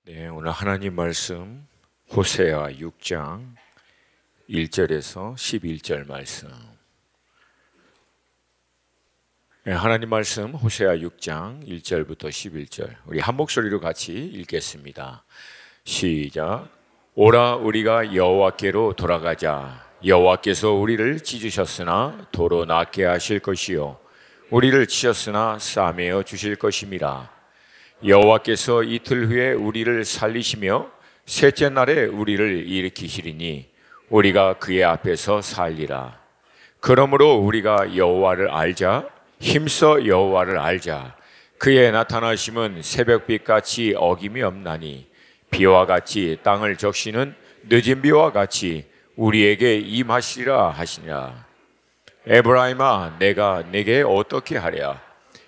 네, 오늘 하나님 말씀 호세아 6장 1절에서 11절 말씀. 네, 하나님 말씀 호세아 6장 1절부터 11절 우리 한 목소리로 같이 읽겠습니다. 시작. 오라 우리가 여호와께로 돌아가자. 여호와께서 우리를 찢으셨으나 도로 낫게 하실 것이요 우리를 치셨으나 싸매어 주실 것임이라. 여호와께서 이틀 후에 우리를 살리시며 셋째 날에 우리를 일으키시리니 우리가 그의 앞에서 살리라. 그러므로 우리가 여호와를 알자. 힘써 여호와를 알자. 그의 나타나심은 새벽빛같이 어김이 없나니 비와 같이 땅을 적시는 늦은 비와 같이 우리에게 임하시리라 하시니라. 에브라임아 내가 내게 어떻게 하랴.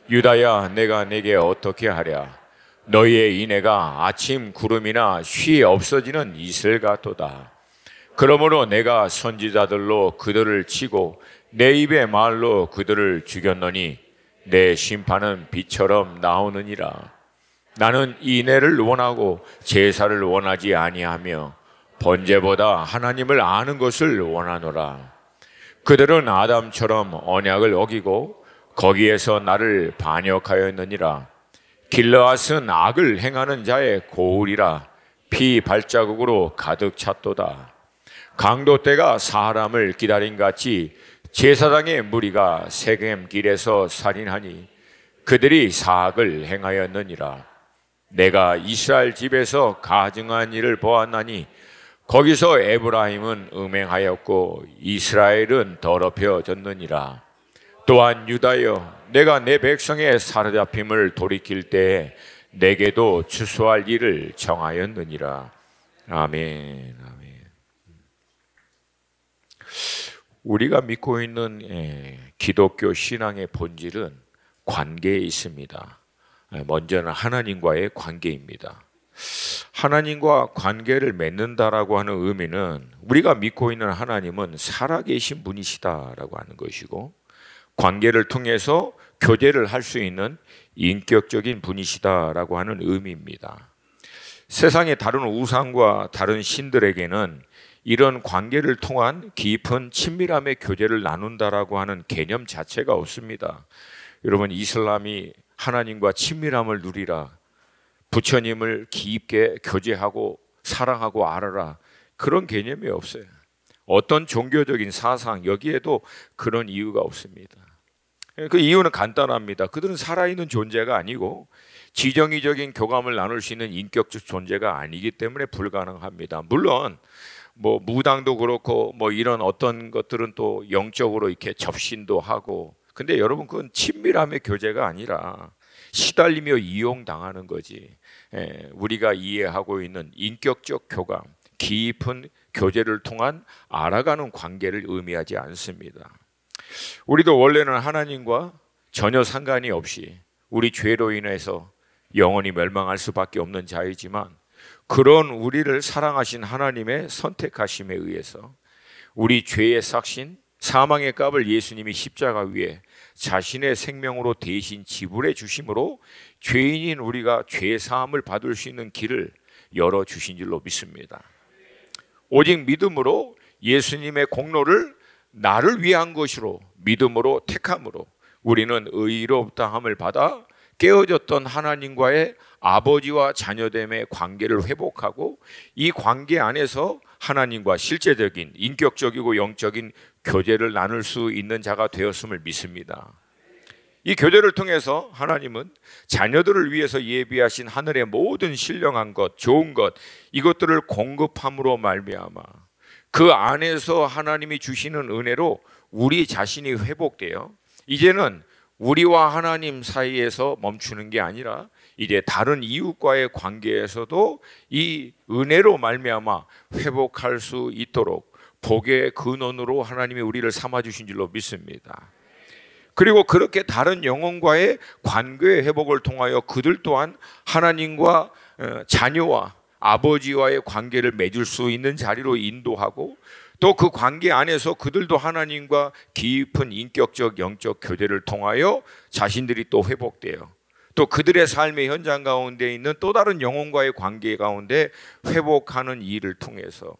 유다야 내가 내게 어떻게 하랴. 너희의 인애가 아침 구름이나 쉬 없어지는 이슬 같도다. 그러므로 내가 선지자들로 그들을 치고 내 입의 말로 그들을 죽였노니 내 심판은 비처럼 나오느니라. 나는 인애를 원하고 제사를 원하지 아니하며 번제보다 하나님을 아는 것을 원하노라. 그들은 아담처럼 언약을 어기고 거기에서 나를 반역하였느니라. 길르앗은 악을 행하는 자의 고울이라. 피 발자국으로 가득 찼도다. 강도 떼가 사람을 기다린 같이 제사장의 무리가 세겜 길에서 살인하니 그들이 사악을 행하였느니라. 내가 이스라엘 집에서 가증한 일을 보았나니 거기서 에브라임은 음행하였고 이스라엘은 더럽혀졌느니라. 또한 유다여 내가 내 백성의 사로잡힘을 돌이킬 때에 내게도 추수할 일을 정하였느니라. 아멘. 아멘. 우리가 믿고 있는 기독교 신앙의 본질은 관계에 있습니다. 먼저는 하나님과의 관계입니다. 하나님과 관계를 맺는다라고 하는 의미는 우리가 믿고 있는 하나님은 살아계신 분이시다라고 하는 것이고 관계를 통해서 교제를 할 수 있는 인격적인 분이시다라고 하는 의미입니다. 세상의 다른 우상과 다른 신들에게는 이런 관계를 통한 깊은 친밀함의 교제를 나눈다라고 하는 개념 자체가 없습니다. 여러분, 이슬람이 하나님과 친밀함을 누리라, 부처님을 깊게 교제하고 사랑하고 알아라, 그런 개념이 없어요. 어떤 종교적인 사상 여기에도 그런 이유가 없습니다. 그 이유는 간단합니다. 그들은 살아있는 존재가 아니고 지정의적인 교감을 나눌 수 있는 인격적 존재가 아니기 때문에 불가능합니다. 물론 뭐 무당도 그렇고 뭐 이런 어떤 것들은 또 영적으로 이렇게 접신도 하고, 근데 여러분 그건 친밀함의 교제가 아니라 시달리며 이용당하는 거지. 우리가 이해하고 있는 인격적 교감, 깊은 교제를 통한 알아가는 관계를 의미하지 않습니다. 우리도 원래는 하나님과 전혀 상관이 없이 우리 죄로 인해서 영원히 멸망할 수밖에 없는 자이지만, 그런 우리를 사랑하신 하나님의 선택하심에 의해서 우리 죄의 삭신, 사망의 값을 예수님이 십자가 위에 자신의 생명으로 대신 지불해 주심으로 죄인인 우리가 죄 사함을 받을 수 있는 길을 열어주신 줄로 믿습니다. 오직 믿음으로 예수님의 공로를 나를 위한 것으로 믿음으로 택함으로 우리는 의롭다함을 받아 깨어졌던 하나님과의 아버지와 자녀됨의 관계를 회복하고 이 관계 안에서 하나님과 실제적인 인격적이고 영적인 교제를 나눌 수 있는 자가 되었음을 믿습니다. 이 교제를 통해서 하나님은 자녀들을 위해서 예비하신 하늘의 모든 신령한 것, 좋은 것, 이것들을 공급함으로 말미암아 그 안에서 하나님이 주시는 은혜로 우리 자신이 회복되어 이제는 우리와 하나님 사이에서 멈추는 게 아니라 이제 다른 이웃과의 관계에서도 이 은혜로 말미암아 회복할 수 있도록 복의 근원으로 하나님이 우리를 삼아주신 줄로 믿습니다. 그리고 그렇게 다른 영혼과의 관계의 회복을 통하여 그들 또한 하나님과 자녀와 아버지와의 관계를 맺을 수 있는 자리로 인도하고 또 그 관계 안에서 그들도 하나님과 깊은 인격적 영적 교제를 통하여 자신들이 또 회복돼요. 또 그들의 삶의 현장 가운데 있는 또 다른 영혼과의 관계 가운데 회복하는 일을 통해서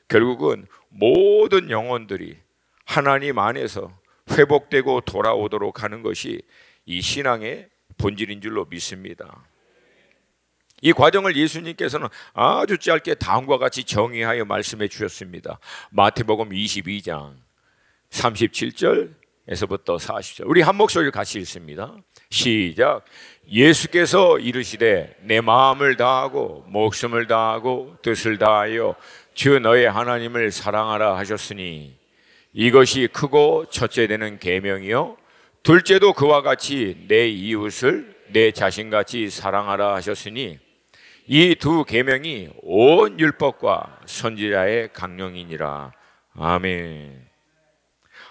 결국은 모든 영혼들이 하나님 안에서 회복되고 돌아오도록 하는 것이 이 신앙의 본질인 줄로 믿습니다. 이 과정을 예수님께서는 아주 짧게 다음과 같이 정의하여 말씀해 주셨습니다. 마태복음 22장 37절에서부터 40절. 우리 한 목소리를 같이 읽습니다. 시작. 예수께서 이르시되 내 마음을 다하고 목숨을 다하고 뜻을 다하여 주 너의 하나님을 사랑하라 하셨으니 이것이 크고 첫째 되는 계명이요 둘째도 그와 같이 내 이웃을 내 자신같이 사랑하라 하셨으니 이 두 계명이 온 율법과 선지자의 강령이니라. 아멘.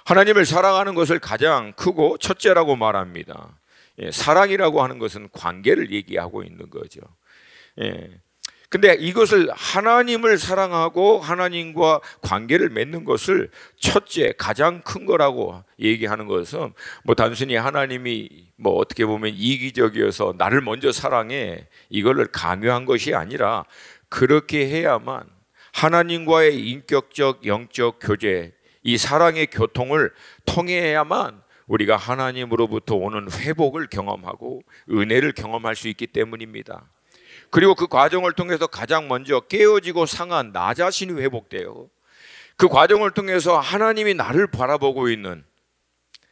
하나님을 사랑하는 것을 가장 크고 첫째라고 말합니다. 사랑이라고 하는 것은 관계를 얘기하고 있는 거죠. 근데 이것을 하나님을 사랑하고 하나님과 관계를 맺는 것을 첫째, 가장 큰 거라고 얘기하는 것은 뭐 단순히 하나님이 뭐 어떻게 보면 이기적이어서 나를 먼저 사랑해 이거를 강요한 것이 아니라 그렇게 해야만 하나님과의 인격적 영적 교제, 이 사랑의 교통을 통해야만 우리가 하나님으로부터 오는 회복을 경험하고 은혜를 경험할 수 있기 때문입니다. 그리고 그 과정을 통해서 가장 먼저 깨어지고 상한 나 자신이 회복돼요. 그 과정을 통해서 하나님이 나를 바라보고 있는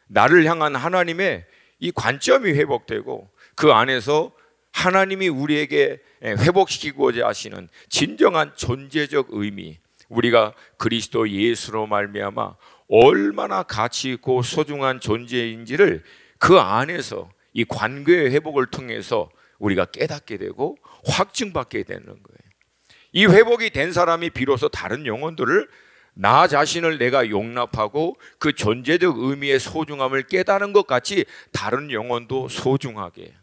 나를 향한 하나님의 이 관점이 회복되고 그 안에서 하나님이 우리에게 회복시키고자 하시는 진정한 존재적 의미, 우리가 그리스도 예수로 말미암아 얼마나 가치 있고 소중한 존재인지를 그 안에서 이 관계의 회복을 통해서 우리가 깨닫게 되고 확증받게 되는 거예요. 이 회복이 된 사람이 비로소 다른 영혼들을 나 자신을 내가 용납하고 그 존재적 의미의 소중함을 깨달은 것 같이 다른 영혼도 소중하게,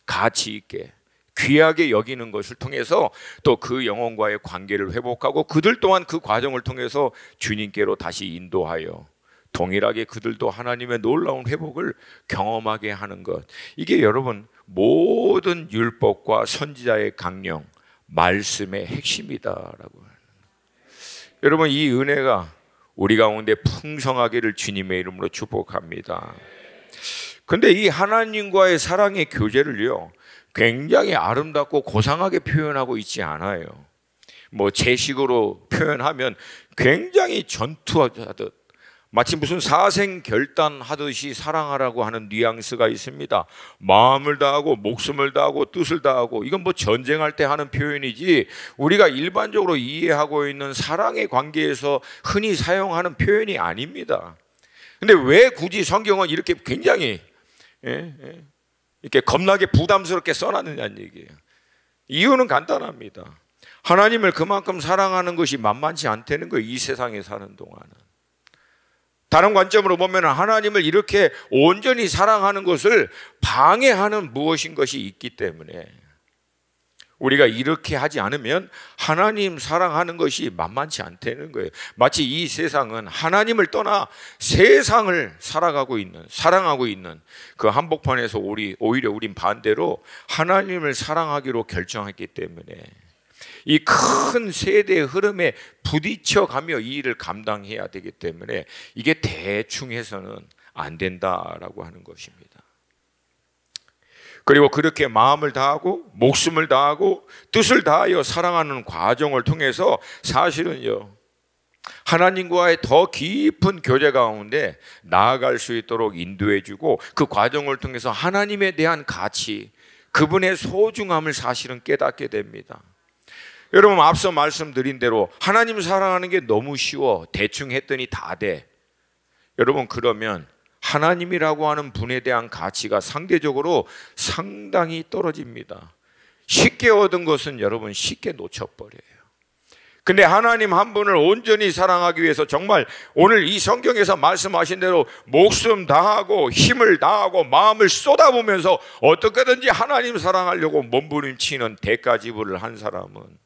가치 있게, 귀하게 여기는 것을 통해서 또 그 영혼과의 관계를 회복하고 그들 또한 그 과정을 통해서 주님께로 다시 인도하여 동일하게 그들도 하나님의 놀라운 회복을 경험하게 하는 것, 이게 여러분 모든 율법과 선지자의 강령, 말씀의 핵심이다라고. 여러분 이 은혜가 우리 가운데 풍성하기를 주님의 이름으로 축복합니다. 근데 이 하나님과의 사랑의 교제를요 굉장히 아름답고 고상하게 표현하고 있지 않아요. 뭐 제 식으로 표현하면 굉장히 전투하듯 마치 무슨 사생결단하듯이 사랑하라고 하는 뉘앙스가 있습니다. 마음을 다하고 목숨을 다하고 뜻을 다하고, 이건 뭐 전쟁할 때 하는 표현이지 우리가 일반적으로 이해하고 있는 사랑의 관계에서 흔히 사용하는 표현이 아닙니다. 근데 왜 굳이 성경은 이렇게 굉장히 이렇게 겁나게 부담스럽게 써놨느냐는 얘기예요. 이유는 간단합니다. 하나님을 그만큼 사랑하는 것이 만만치 않다는 거예요. 이 세상에 사는 동안은. 다른 관점으로 보면 하나님을 이렇게 온전히 사랑하는 것을 방해하는 무엇인 것이 있기 때문에 우리가 이렇게 하지 않으면 하나님 사랑하는 것이 만만치 않다는 거예요. 마치 이 세상은 하나님을 떠나 세상을 살아가고 있는, 사랑하고 있는 그 한복판에서 오히려 우린 반대로 하나님을 사랑하기로 결정했기 때문에 이 큰 세대의 흐름에 부딪혀가며 이 일을 감당해야 되기 때문에 이게 대충 해서는 안 된다라고 하는 것입니다. 그리고 그렇게 마음을 다하고 목숨을 다하고 뜻을 다하여 사랑하는 과정을 통해서 사실은요 하나님과의 더 깊은 교제 가운데 나아갈 수 있도록 인도해주고 그 과정을 통해서 하나님에 대한 가치, 그분의 소중함을 사실은 깨닫게 됩니다. 여러분 앞서 말씀드린 대로 하나님 사랑하는 게 너무 쉬워, 대충 했더니 다 돼. 여러분 그러면 하나님이라고 하는 분에 대한 가치가 상대적으로 상당히 떨어집니다. 쉽게 얻은 것은 여러분 쉽게 놓쳐버려요. 근데 하나님 한 분을 온전히 사랑하기 위해서 정말 오늘 이 성경에서 말씀하신 대로 목숨 다하고 힘을 다하고 마음을 쏟아보면서 어떻게든지 하나님 사랑하려고 몸부림치는 대가 지불을 한 사람은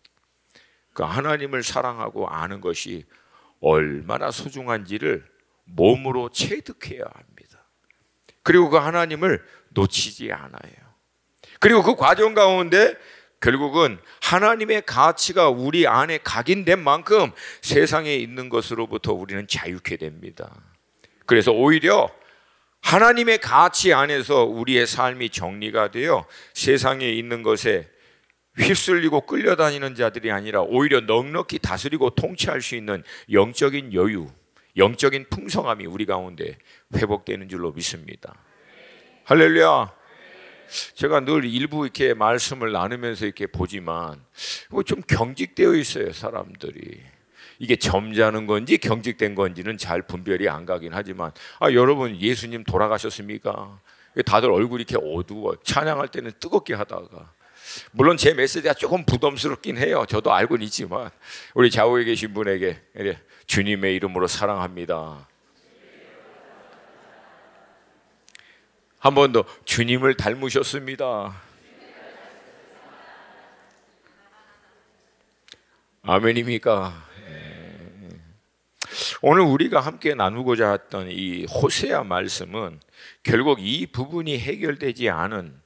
그 하나님을 사랑하고 아는 것이 얼마나 소중한지를 몸으로 체득해야 합니다. 그리고 그 하나님을 놓치지 않아요. 그리고 그 과정 가운데 결국은 하나님의 가치가 우리 안에 각인된 만큼 세상에 있는 것으로부터 우리는 자유케 됩니다. 그래서 오히려 하나님의 가치 안에서 우리의 삶이 정리가 되어 세상에 있는 것에 휩쓸리고 끌려다니는 자들이 아니라 오히려 넉넉히 다스리고 통치할 수 있는 영적인 여유, 영적인 풍성함이 우리 가운데 회복되는 줄로 믿습니다. 할렐루야. 제가 늘 일부 이렇게 말씀을 나누면서 이렇게 보지만 좀 경직되어 있어요, 사람들이. 이게 점잖은 건지 경직된 건지는 잘 분별이 안 가긴 하지만, 여러분 예수님 돌아가셨습니까? 다들 얼굴이 이렇게 어두워. 찬양할 때는 뜨겁게 하다가, 물론 제 메시지가 조금 부담스럽긴 해요. 저도 알고는 있지만 우리 좌우에 계신 분에게 주님의 이름으로 사랑합니다. 한 번 더, 주님을 닮으셨습니다. 아멘입니까? 오늘 우리가 함께 나누고자 했던 이 호세아 말씀은 결국 이 부분이 해결되지 않은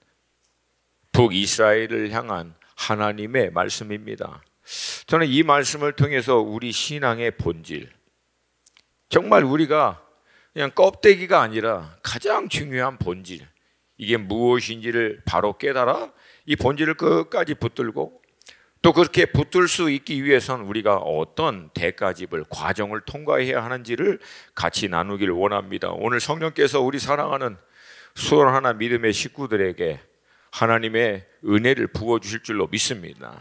북이스라엘을 향한 하나님의 말씀입니다. 저는 이 말씀을 통해서 우리 신앙의 본질, 정말 우리가 그냥 껍데기가 아니라 가장 중요한 본질, 이게 무엇인지를 바로 깨달아 이 본질을 끝까지 붙들고, 또 그렇게 붙들 수 있기 위해서는 우리가 어떤 대가집을, 과정을 통과해야 하는지를 같이 나누길 원합니다. 오늘 성령께서 우리 사랑하는 수원하나 믿음의 식구들에게 하나님의 은혜를 부어주실 줄로 믿습니다.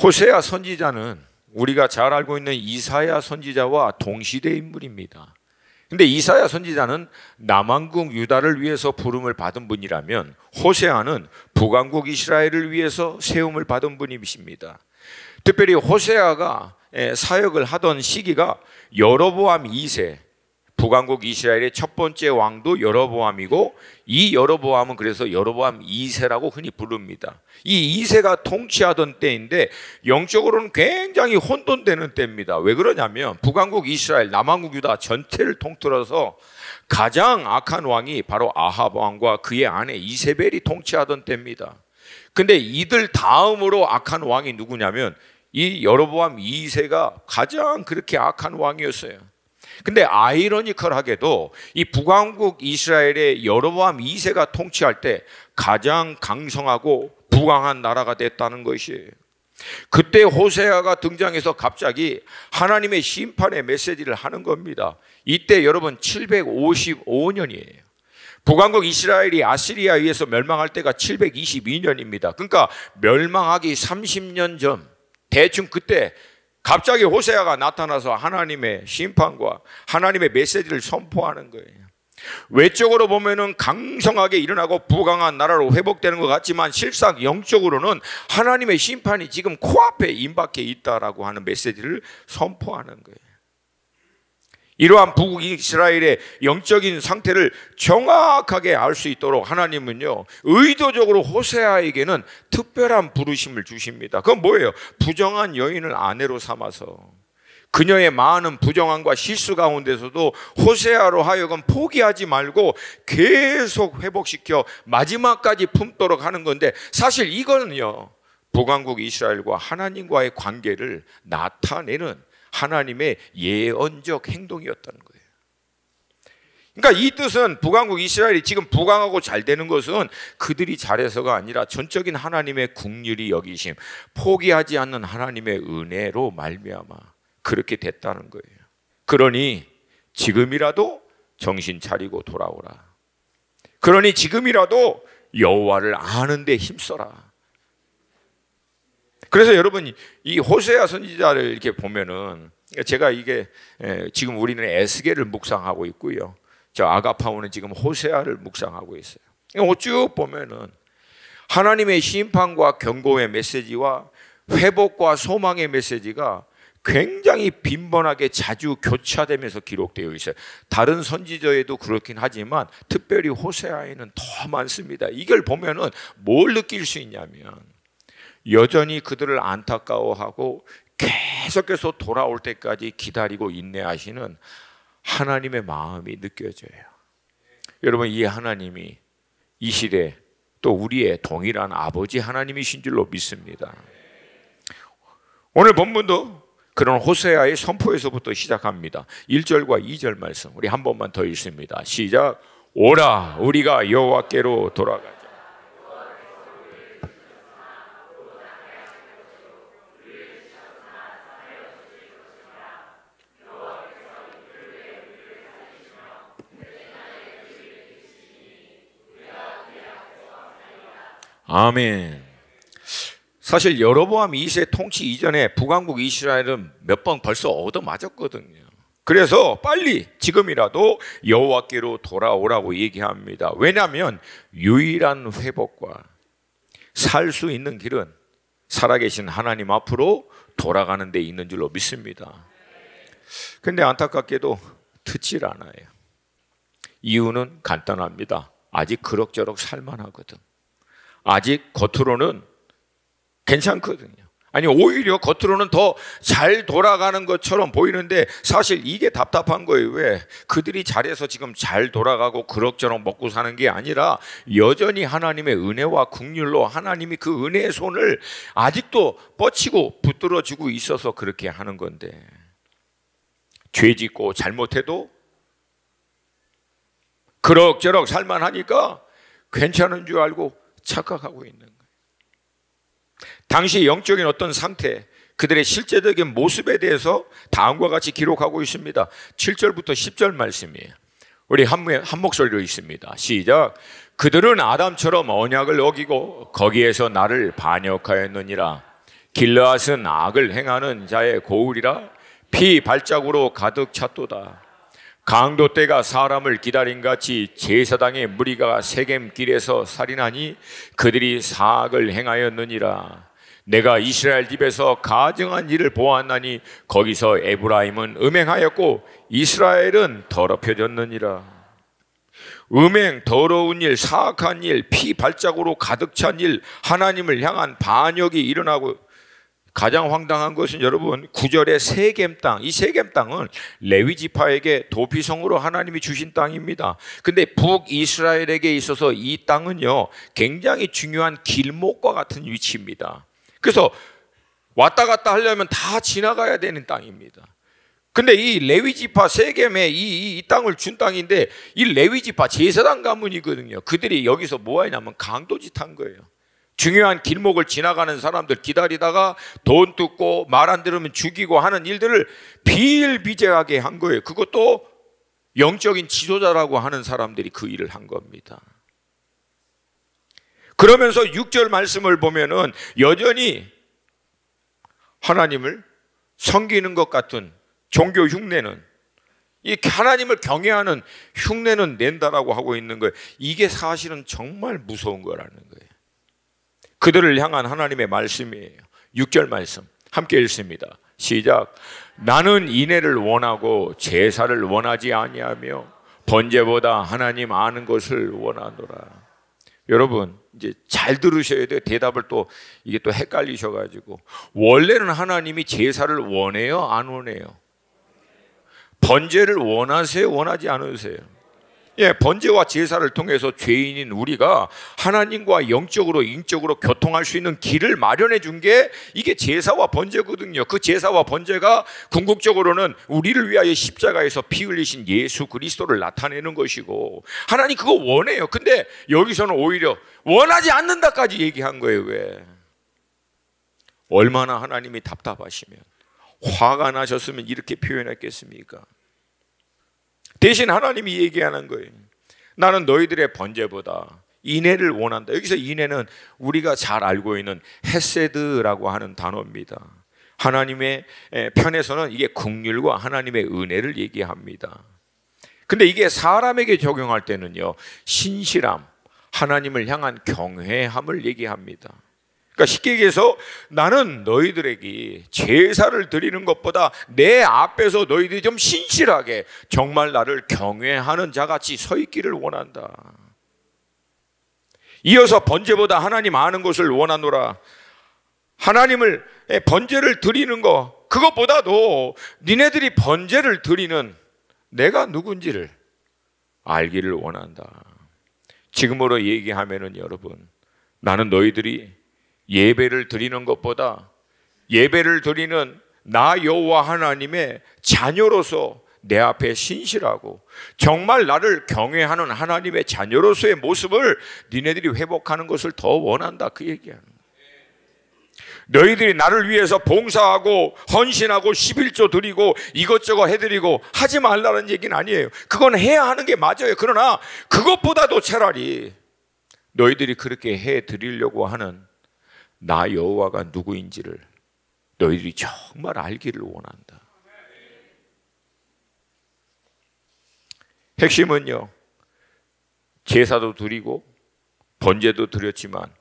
호세아 선지자는 우리가 잘 알고 있는 이사야 선지자와 동시대 인물입니다. 근데 이사야 선지자는 남왕국 유다를 위해서 부름을 받은 분이라면 호세아는 북왕국 이스라엘을 위해서 세움을 받은 분이십니다. 특별히 호세아가 사역을 하던 시기가 여로보암 2세, 북왕국 이스라엘의 첫 번째 왕도 여로보암이고, 이 여로보암은 그래서 여로보암 2세라고 흔히 부릅니다. 이 2세가 통치하던 때인데 영적으로는 굉장히 혼돈되는 때입니다. 왜 그러냐면 북왕국 이스라엘, 남왕국 유다 전체를 통틀어서 가장 악한 왕이 바로 아합 왕과 그의 아내 이세벨이 통치하던 때입니다. 근데 이들 다음으로 악한 왕이 누구냐면 이 여로보암 2세가 가장 그렇게 악한 왕이었어요. 근데 아이러니컬하게도 이 북왕국 이스라엘의 여로보암 2세가 통치할 때 가장 강성하고 부강한 나라가 됐다는 것이에요. 그때 호세아가 등장해서 갑자기 하나님의 심판의 메시지를 하는 겁니다. 이때 여러분 755년이에요. 북왕국 이스라엘이 아시리아에 의해서 멸망할 때가 722년입니다. 그러니까 멸망하기 30년 전, 대충 그때 갑자기 호세아가 나타나서 하나님의 심판과 하나님의 메시지를 선포하는 거예요. 외적으로 보면은 강성하게 일어나고 부강한 나라로 회복되는 것 같지만 실상 영적으로는 하나님의 심판이 지금 코앞에 임박해 있다라고 하는 메시지를 선포하는 거예요. 이러한 북이스라엘의 영적인 상태를 정확하게 알 수 있도록 하나님은요, 의도적으로 호세아에게는 특별한 부르심을 주십니다. 그건 뭐예요? 부정한 여인을 아내로 삼아서 그녀의 많은 부정함과 실수 가운데서도 호세아로 하여금 포기하지 말고 계속 회복시켜 마지막까지 품도록 하는 건데, 사실 이거는요, 북왕국 이스라엘과 하나님과의 관계를 나타내는 하나님의 예언적 행동이었다는 거예요. 그러니까 이 뜻은 북왕국 이스라엘이 지금 부강하고 잘 되는 것은 그들이 잘해서가 아니라 전적인 하나님의 긍휼히 여기심, 포기하지 않는 하나님의 은혜로 말미암아 그렇게 됐다는 거예요. 그러니 지금이라도 정신 차리고 돌아오라. 그러니 지금이라도 여호와를 아는 데 힘써라. 그래서 여러분 이 호세아 선지자를 이렇게 보면은, 제가 이게 지금 우리는 에스겔을 묵상하고 있고요, 저 아가파오는 지금 호세아를 묵상하고 있어요. 쭉 보면은 하나님의 심판과 경고의 메시지와 회복과 소망의 메시지가 굉장히 빈번하게 자주 교차되면서 기록되어 있어요. 다른 선지자에도 그렇긴 하지만 특별히 호세아에는 더 많습니다. 이걸 보면은 뭘 느낄 수 있냐면, 여전히 그들을 안타까워하고 계속해서 돌아올 때까지 기다리고 인내하시는 하나님의 마음이 느껴져요. 여러분, 이 하나님이 이 시대 또 우리의 동일한 아버지 하나님이신 줄로 믿습니다. 오늘 본문도 그런 호세아의 선포에서부터 시작합니다. 1절과 2절 말씀 우리 한 번만 더 읽습니다. 시작. 오라 우리가 여호와께로 돌아가자. 아멘. 사실 여로보암 2세 통치 이전에 북왕국 이스라엘은 몇 번 벌써 얻어맞았거든요. 그래서 빨리 지금이라도 여호와께로 돌아오라고 얘기합니다. 왜냐하면 유일한 회복과 살 수 있는 길은 살아계신 하나님 앞으로 돌아가는 데 있는 줄로 믿습니다. 근데 안타깝게도 듣질 않아요. 이유는 간단합니다. 아직 그럭저럭 살만하거든. 아직 겉으로는 괜찮거든요. 아니 오히려 겉으로는 더 잘 돌아가는 것처럼 보이는데 사실 이게 답답한 거예요. 왜? 그들이 잘해서 지금 잘 돌아가고 그럭저럭 먹고 사는 게 아니라 여전히 하나님의 은혜와 긍휼로 하나님이 그 은혜의 손을 아직도 뻗치고 붙들어주고 있어서 그렇게 하는 건데, 죄 짓고 잘못해도 그럭저럭 살만하니까 괜찮은 줄 알고 착각하고 있는 거예요. 당시 영적인 어떤 상태, 그들의 실제적인 모습에 대해서 다음과 같이 기록하고 있습니다. 7절부터 10절 말씀이에요. 우리 한 목소리로 읽습니다. 시작. 그들은 아담처럼 언약을 어기고 거기에서 나를 반역하였느니라. 길르앗은 악을 행하는 자의 고울이라 피 발자국으로 가득 찼도다. 강도 때가 사람을 기다림같이 제사당의 무리가 세겜길에서 살인하니 그들이 사악을 행하였느니라. 내가 이스라엘 집에서 가증한 일을 보았나니 거기서 에브라임은 음행하였고 이스라엘은 더럽혀졌느니라. 음행, 더러운 일, 사악한 일, 피 발자국으로 가득 찬 일, 하나님을 향한 반역이 일어나고, 가장 황당한 것은 여러분 9절의 세겜 땅, 이 세겜 땅은 레위 지파에게 도피성으로 하나님이 주신 땅입니다. 근데 북이스라엘에게 있어서 이 땅은요 굉장히 중요한 길목과 같은 위치입니다. 그래서 왔다 갔다 하려면 다 지나가야 되는 땅입니다. 근데 이 레위 지파 세겜에 이 땅을 준 땅인데, 이 레위 지파 제사장 가문이거든요. 그들이 여기서 뭐 하냐면 강도짓 한 거예요. 중요한 길목을 지나가는 사람들 기다리다가 돈 뜯고 말 안 들으면 죽이고 하는 일들을 비일비재하게 한 거예요. 그것도 영적인 지도자라고 하는 사람들이 그 일을 한 겁니다. 그러면서 6절 말씀을 보면은 여전히 하나님을 섬기는 것 같은 종교 흉내는, 이 하나님을 경외하는 흉내는 낸다라고 하고 있는 거예요. 이게 사실은 정말 무서운 거라는 거예요. 그들을 향한 하나님의 말씀이에요. 6절 말씀 함께 읽습니다. 시작. 나는 인애를 원하고 제사를 원하지 아니하며 번제보다 하나님 아는 것을 원하노라. 여러분 이제 잘 들으셔야 돼요. 대답을 또 이게 또 헷갈리셔가지고, 원래는 하나님이 제사를 원해요, 안 원해요? 번제를 원하세요, 원하지 않으세요? 예, 번제와 제사를 통해서 죄인인 우리가 하나님과 영적으로 인적으로 교통할 수 있는 길을 마련해 준 게 이게 제사와 번제거든요. 그 제사와 번제가 궁극적으로는 우리를 위하여 십자가에서 피 흘리신 예수 그리스도를 나타내는 것이고, 하나님 그거 원해요. 근데 여기서는 오히려 원하지 않는다까지 얘기한 거예요. 왜? 얼마나 하나님이 답답하시면, 화가 나셨으면 이렇게 표현했겠습니까? 대신 하나님이 얘기하는 거예요. 나는 너희들의 번제보다 인애를 원한다. 여기서 인애는 우리가 잘 알고 있는 헤세드라고 하는 단어입니다. 하나님의 편에서는 이게 긍휼과 하나님의 은혜를 얘기합니다. 근데 이게 사람에게 적용할 때는요 신실함, 하나님을 향한 경외함을 얘기합니다. 그러니까 쉽게 얘기해서 나는 너희들에게 제사를 드리는 것보다 내 앞에서 너희들이 좀 신실하게 정말 나를 경외하는 자같이 서 있기를 원한다. 이어서 번제보다 하나님 아는 것을 원하노라. 하나님을 번제를 드리는 것, 그것보다도 니네들이 번제를 드리는 내가 누군지를 알기를 원한다. 지금으로 얘기하면은 여러분, 나는 너희들이 예배를 드리는 것보다 예배를 드리는 나 여호와 하나님의 자녀로서 내 앞에 신실하고 정말 나를 경외하는 하나님의 자녀로서의 모습을 니네들이 회복하는 것을 더 원한다, 그 얘기하는 거예요. 너희들이 나를 위해서 봉사하고 헌신하고 11조 드리고 이것저것 해드리고 하지 말라는 얘기는 아니에요. 그건 해야 하는 게 맞아요. 그러나 그것보다도 차라리 너희들이 그렇게 해드리려고 하는 나 여호와가 누구인지를 너희들이 정말 알기를 원한다. 핵심은요, 제사도 드리고 번제도 드렸지만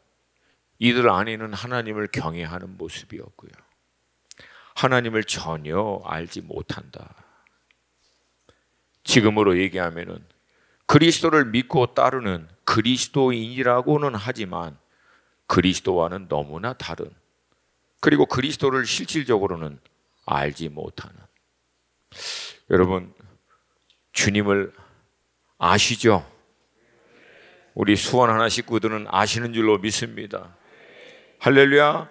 이들 안에는 하나님을 경외하는 모습이었고요, 하나님을 전혀 알지 못한다. 지금으로 얘기하면은 그리스도를 믿고 따르는 그리스도인이라고는 하지만 그리스도와는 너무나 다른, 그리고 그리스도를 실질적으로는 알지 못하는. 여러분, 주님을 아시죠? 우리 수원 하나 식구들은 아시는 줄로 믿습니다. 할렐루야.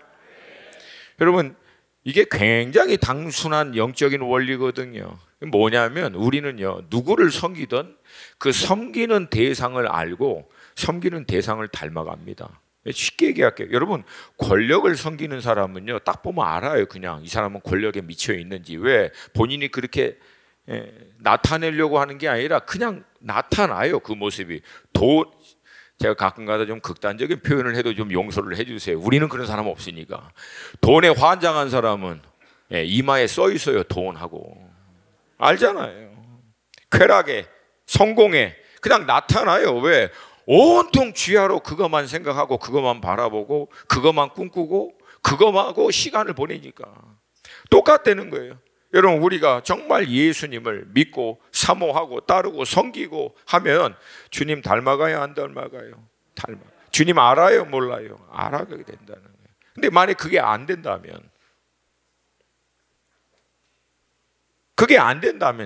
여러분, 이게 굉장히 단순한 영적인 원리거든요. 뭐냐면 우리는요, 누구를 섬기든 그 섬기는 대상을 알고 섬기는 대상을 닮아갑니다. 쉽게 얘기할게요. 여러분, 권력을 섬기는 사람은요, 딱 보면 알아요. 그냥 이 사람은 권력에 미쳐 있는지. 왜? 본인이 그렇게 나타내려고 하는 게 아니라 그냥 나타나요, 그 모습이. 제가 가끔가다 좀 극단적인 표현을 해도 좀 용서를 해주세요. 우리는 그런 사람 없으니까. 돈에 환장한 사람은 이마에 써 있어요, 돈하고. 알잖아요. 쾌락에, 성공에 그냥 나타나요. 왜? 온통 쥐하로 그것만 생각하고 그것만 바라보고 그것만 꿈꾸고 그것하고 시간을 보내니까 똑같다는 거예요. 여러분, 우리가 정말 예수님을 믿고 사모하고 따르고 섬기고 하면 주님 닮아가요, 안 닮아가요? 주님 알아요, 몰라요? 알아가게 된다는 거예요. 근데 만약 그게 안 된다면,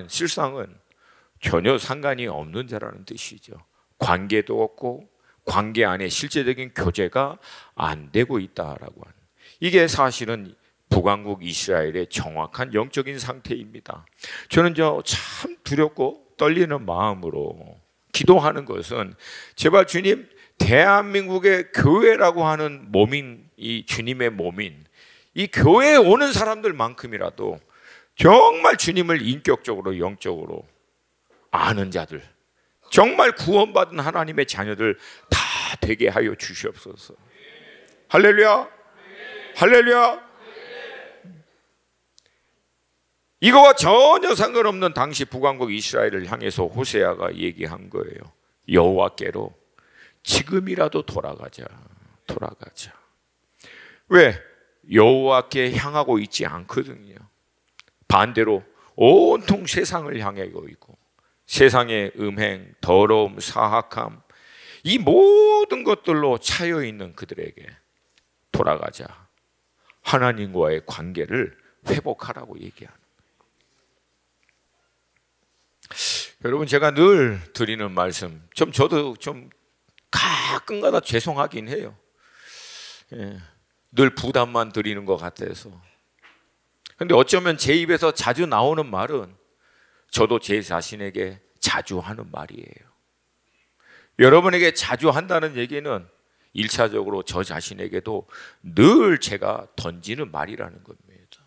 실상은 전혀 상관이 없는 자라는 뜻이죠. 관계도 없고 관계 안에 실제적인 교제가 안 되고 있다라고 하는, 이게 사실은 북왕국 이스라엘의 정확한 영적인 상태입니다. 저는 참 두렵고 떨리는 마음으로 기도하는 것은, 제발 주님, 대한민국의 교회라고 하는 몸인, 이 주님의 몸인 이 교회에 오는 사람들만큼이라도 정말 주님을 인격적으로 영적으로 아는 자들, 정말 구원받은 하나님의 자녀들 다 되게 하여 주시옵소서. 할렐루야. 할렐루야. 이거와 전혀 상관없는 당시 북왕국 이스라엘을 향해서 호세아가 얘기한 거예요. 여호와께로 지금이라도 돌아가자. 왜? 여호와께 향하고 있지 않거든요. 반대로 온통 세상을 향하고 있고, 세상의 음행, 더러움, 사악함, 이 모든 것들로 차여 있는 그들에게 돌아가자, 하나님과의 관계를 회복하라고 얘기하는. 여러분, 제가 늘 드리는 말씀, 저도 좀 가끔가다 죄송하긴 해요. 늘 부담만 드리는 것 같아서. 근데 어쩌면 제 입에서 자주 나오는 말은 저도 제 자신에게 자주 하는 말이에요. 여러분에게 자주 한다는 얘기는 1차적으로 저 자신에게도 늘 제가 던지는 말이라는 겁니다.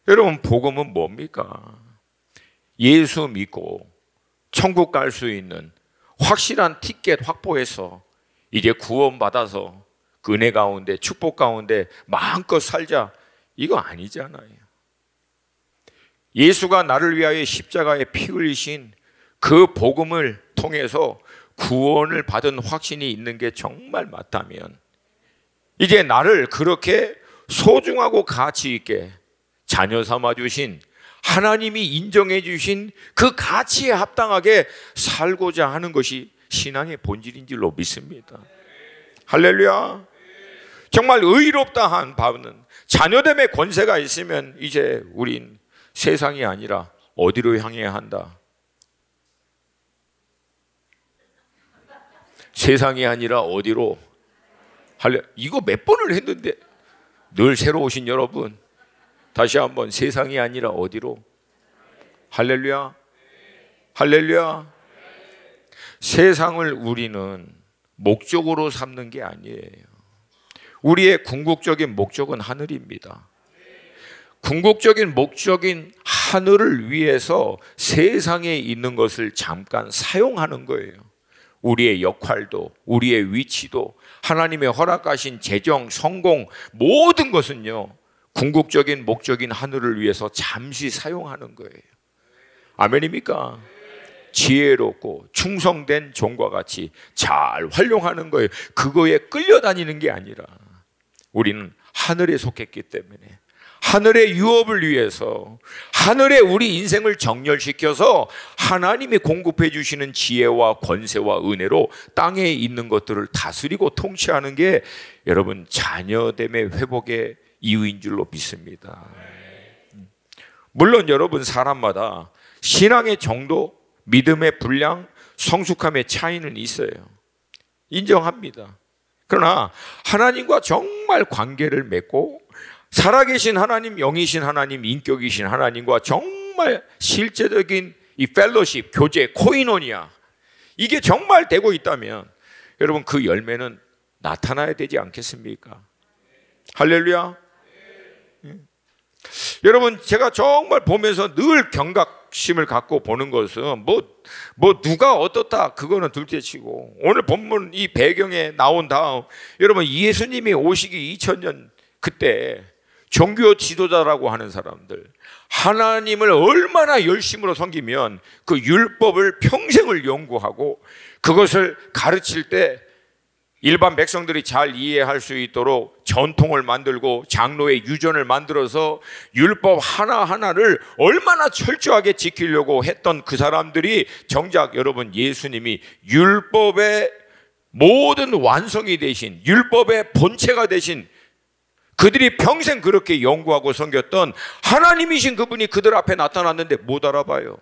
여러분, 복음은 뭡니까? 예수 믿고 천국 갈 수 있는 확실한 티켓 확보해서 이제 구원받아서 그 은혜 가운데, 축복 가운데 마음껏 살자, 이거 아니잖아요. 예수가 나를 위하여 십자가에 피 흘리신 그 복음을 통해서 구원을 받은 확신이 있는 게 정말 맞다면, 이제 나를 그렇게 소중하고 가치 있게 자녀 삼아 주신 하나님이 인정해 주신 그 가치에 합당하게 살고자 하는 것이 신앙의 본질인 줄로 믿습니다. 할렐루야. 정말 의롭다 한 바는 자녀됨의 권세가 있으면 이제 우린 세상이 아니라 어디로 향해야 한다? 세상이 아니라 어디로? 이거 몇 번을 했는데 늘 새로 오신 여러분, 다시 한번 세상이 아니라 어디로? 할렐루야. 할렐루야. 세상을 우리는 목적으로 삼는 게 아니에요. 우리의 궁극적인 목적은 하늘입니다. 궁극적인 목적인 하늘을 위해서 세상에 있는 것을 잠깐 사용하는 거예요. 우리의 역할도, 우리의 위치도, 하나님의 허락하신 재정, 성공, 모든 것은요, 궁극적인 목적인 하늘을 위해서 잠시 사용하는 거예요. 아멘입니까? 지혜롭고 충성된 종과 같이 잘 활용하는 거예요. 그거에 끌려다니는 게 아니라 우리는 하늘에 속했기 때문에 하늘의 유업을 위해서, 하늘에 우리 인생을 정렬시켜서 하나님이 공급해 주시는 지혜와 권세와 은혜로 땅에 있는 것들을 다스리고 통치하는 게 여러분 자녀됨의 회복의 이유인 줄로 믿습니다. 물론 여러분 사람마다 신앙의 정도, 믿음의 분량, 성숙함의 차이는 있어요. 인정합니다. 그러나 하나님과 정말 관계를 맺고 살아계신 하나님, 영이신 하나님, 인격이신 하나님과 정말 실제적인 이 펠로십, 교제, 코이노니아, 이게 정말 되고 있다면 여러분 그 열매는 나타나야 되지 않겠습니까? 할렐루야. 여러분 제가 정말 보면서 늘 경각심을 갖고 보는 것은 뭐 누가 어떻다 그거는 둘째치고, 오늘 본문 이 배경에 나온 다음 여러분 예수님이 오시기 2000년 그때 종교 지도자라고 하는 사람들, 하나님을 얼마나 열심으로 섬기면 그 율법을 평생을 연구하고 그것을 가르칠 때 일반 백성들이 잘 이해할 수 있도록 전통을 만들고 장로의 유전을 만들어서 율법 하나하나를 얼마나 철저하게 지키려고 했던 그 사람들이 정작 여러분 예수님이 율법의 모든 완성이 되신, 율법의 본체가 되신, 그들이 평생 그렇게 연구하고 섬겼던 하나님이신 그분이 그들 앞에 나타났는데 못 알아봐요.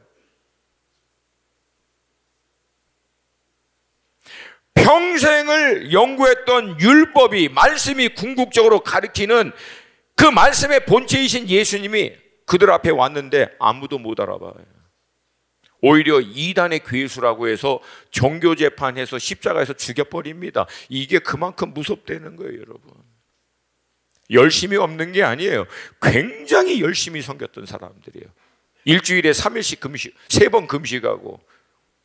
평생을 연구했던 율법이, 말씀이 궁극적으로 가리키는 그 말씀의 본체이신 예수님이 그들 앞에 왔는데 아무도 못 알아봐요. 오히려 이단의 괴수라고 해서 종교재판해서 십자가에서 죽여버립니다. 이게 그만큼 무섭다는 거예요, 여러분. 열심이 없는 게 아니에요. 굉장히 열심히 섬겼던 사람들이에요. 일주일에 3일씩 금식, 3번 금식하고.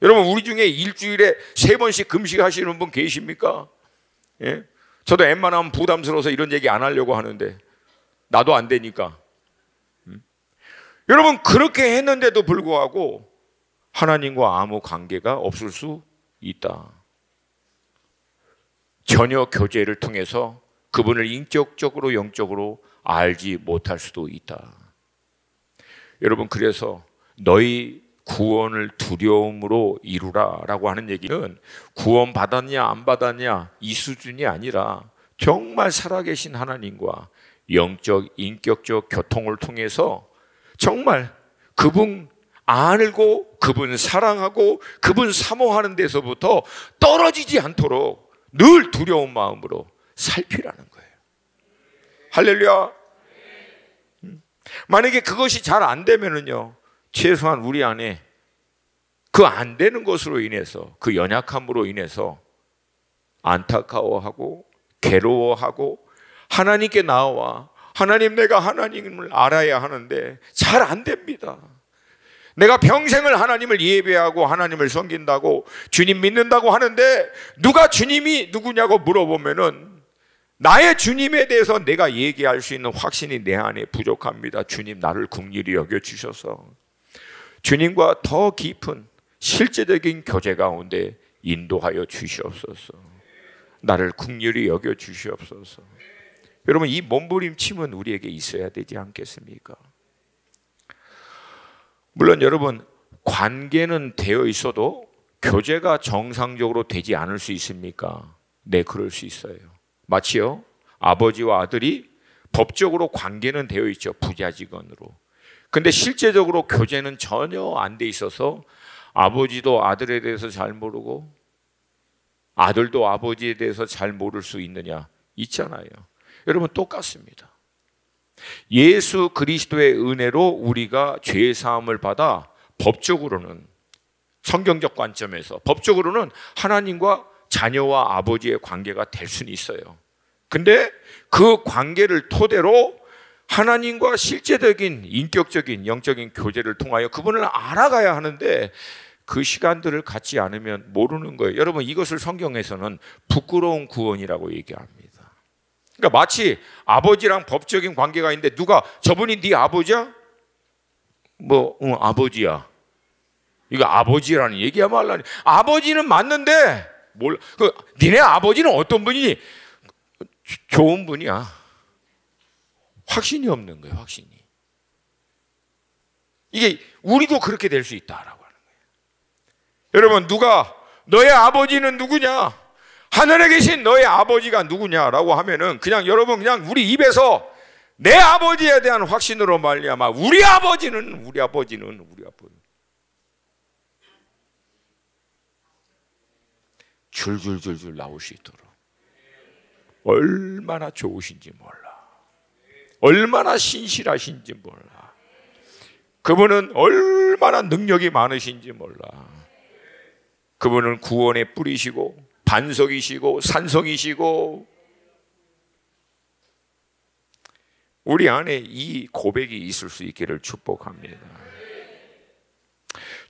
여러분 우리 중에 일주일에 3번씩 금식하시는 분 계십니까? 예? 저도 웬만하면 부담스러워서 이런 얘기 안 하려고 하는데 나도 안 되니까. 여러분 그렇게 했는데도 불구하고 하나님과 아무 관계가 없을 수 있다. 전혀 교제를 통해서 그분을 인격적으로 영적으로 알지 못할 수도 있다. 여러분 그래서 너희 구원을 두려움으로 이루라 라고 하는 얘기는 구원 받았냐 안 받았냐 이 수준이 아니라 정말 살아계신 하나님과 영적 인격적 교통을 통해서 정말 그분 알고 그분 사랑하고 그분 사모하는 데서부터 떨어지지 않도록 늘 두려운 마음으로 살피라는 거예요. 할렐루야. 만약에 그것이 잘 안 되면은요, 최소한 우리 안에 그 안 되는 것으로 인해서, 그 연약함으로 인해서 안타까워하고 괴로워하고 하나님께 나와 하나님, 내가 하나님을 알아야 하는데 잘 안 됩니다. 내가 평생을 하나님을 예배하고 하나님을 섬긴다고 주님 믿는다고 하는데 누가 주님이 누구냐고 물어보면은 나의 주님에 대해서 내가 얘기할 수 있는 확신이 내 안에 부족합니다. 주님 나를 긍휼히 여겨주셔서 주님과 더 깊은 실제적인 교제 가운데 인도하여 주시옵소서. 나를 긍휼히 여겨주시옵소서. 여러분 이 몸부림침은 우리에게 있어야 되지 않겠습니까? 물론 여러분 관계는 되어 있어도 교제가 정상적으로 되지 않을 수 있습니까? 네, 그럴 수 있어요. 마치요 아버지와 아들이 법적으로 관계는 되어 있죠, 부자직원으로. 근데 실제적으로 교제는 전혀 안 돼 있어서 아버지도 아들에 대해서 잘 모르고 아들도 아버지에 대해서 잘 모를 수 있느냐? 있잖아요. 여러분 똑같습니다. 예수 그리스도의 은혜로 우리가 죄 사함을 받아 법적으로는, 성경적 관점에서 법적으로는 하나님과 자녀와 아버지의 관계가 될 수는 있어요. 근데 그 관계를 토대로 하나님과 실제적인 인격적인 영적인 교제를 통하여 그분을 알아가야 하는데 그 시간들을 갖지 않으면 모르는 거예요. 여러분 이것을 성경에서는 부끄러운 구원이라고 얘기합니다. 그러니까 마치 아버지랑 법적인 관계가 있는데 누가 저분이 네 아버지야? 아버지야. 이거 아버지라는 얘기야 말라니. 아버지는 맞는데 몰라. 니네 아버지는 어떤 분이니? 좋은 분이야. 확신이 없는 거예요. 확신이. 이게 우리도 그렇게 될 수 있다라고 하는 거예요. 여러분 누가 너의 아버지는 누구냐? 하늘에 계신 너의 아버지가 누구냐라고 하면은 그냥 여러분 그냥 우리 입에서 내 아버지에 대한 확신으로 말미암아 우리 아버지는 줄줄줄줄 나올 수 있도록 얼마나 좋으신지 몰라. 얼마나 신실하신지 몰라. 그분은 얼마나 능력이 많으신지 몰라. 그분은 구원의 뿌리시고 반석이시고 산성이시고 우리 안에 이 고백이 있을 수 있기를 축복합니다.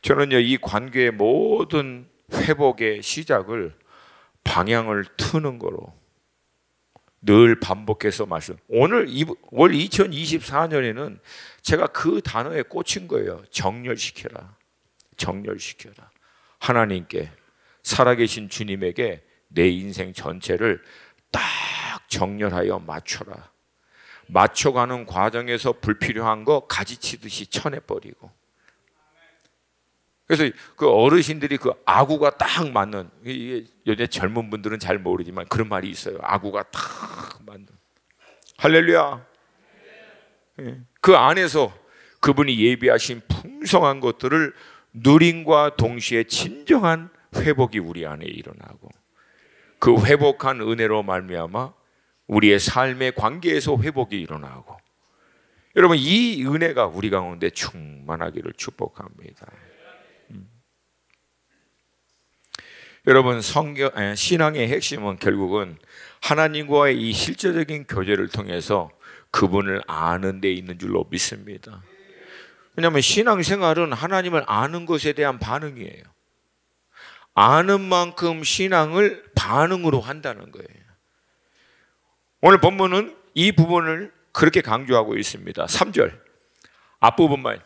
저는요 이 관계의 모든 회복의 시작을 방향을 트는 거로 늘 반복해서 올 2024년에는 제가 그 단어에 꽂힌 거예요. 정렬시켜라. 정렬시켜라. 하나님께 살아계신 주님에게 내 인생 전체를 딱 정렬하여 맞춰라. 맞춰가는 과정에서 불필요한 거 가지치듯이 쳐내버리고. 그래서 그 어르신들이 그 아구가 딱 맞는, 요새 젊은 분들은 잘 모르지만 그런 말이 있어요. 아구가 딱 맞는. 할렐루야. 그 안에서 그분이 예비하신 풍성한 것들을 누림과 동시에 진정한 회복이 우리 안에 일어나고 그 회복한 은혜로 말미암아 우리의 삶의 관계에서 회복이 일어나고 여러분 이 은혜가 우리 가운데 충만하기를 축복합니다. 여러분 신앙의 핵심은 결국은 하나님과의 이 실제적인 교제를 통해서 그분을 아는 데 있는 줄로 믿습니다. 왜냐하면 신앙생활은 하나님을 아는 것에 대한 반응이에요. 아는 만큼 신앙을 반응으로 한다는 거예요. 오늘 본문은 이 부분을 그렇게 강조하고 있습니다. 3절 앞부분만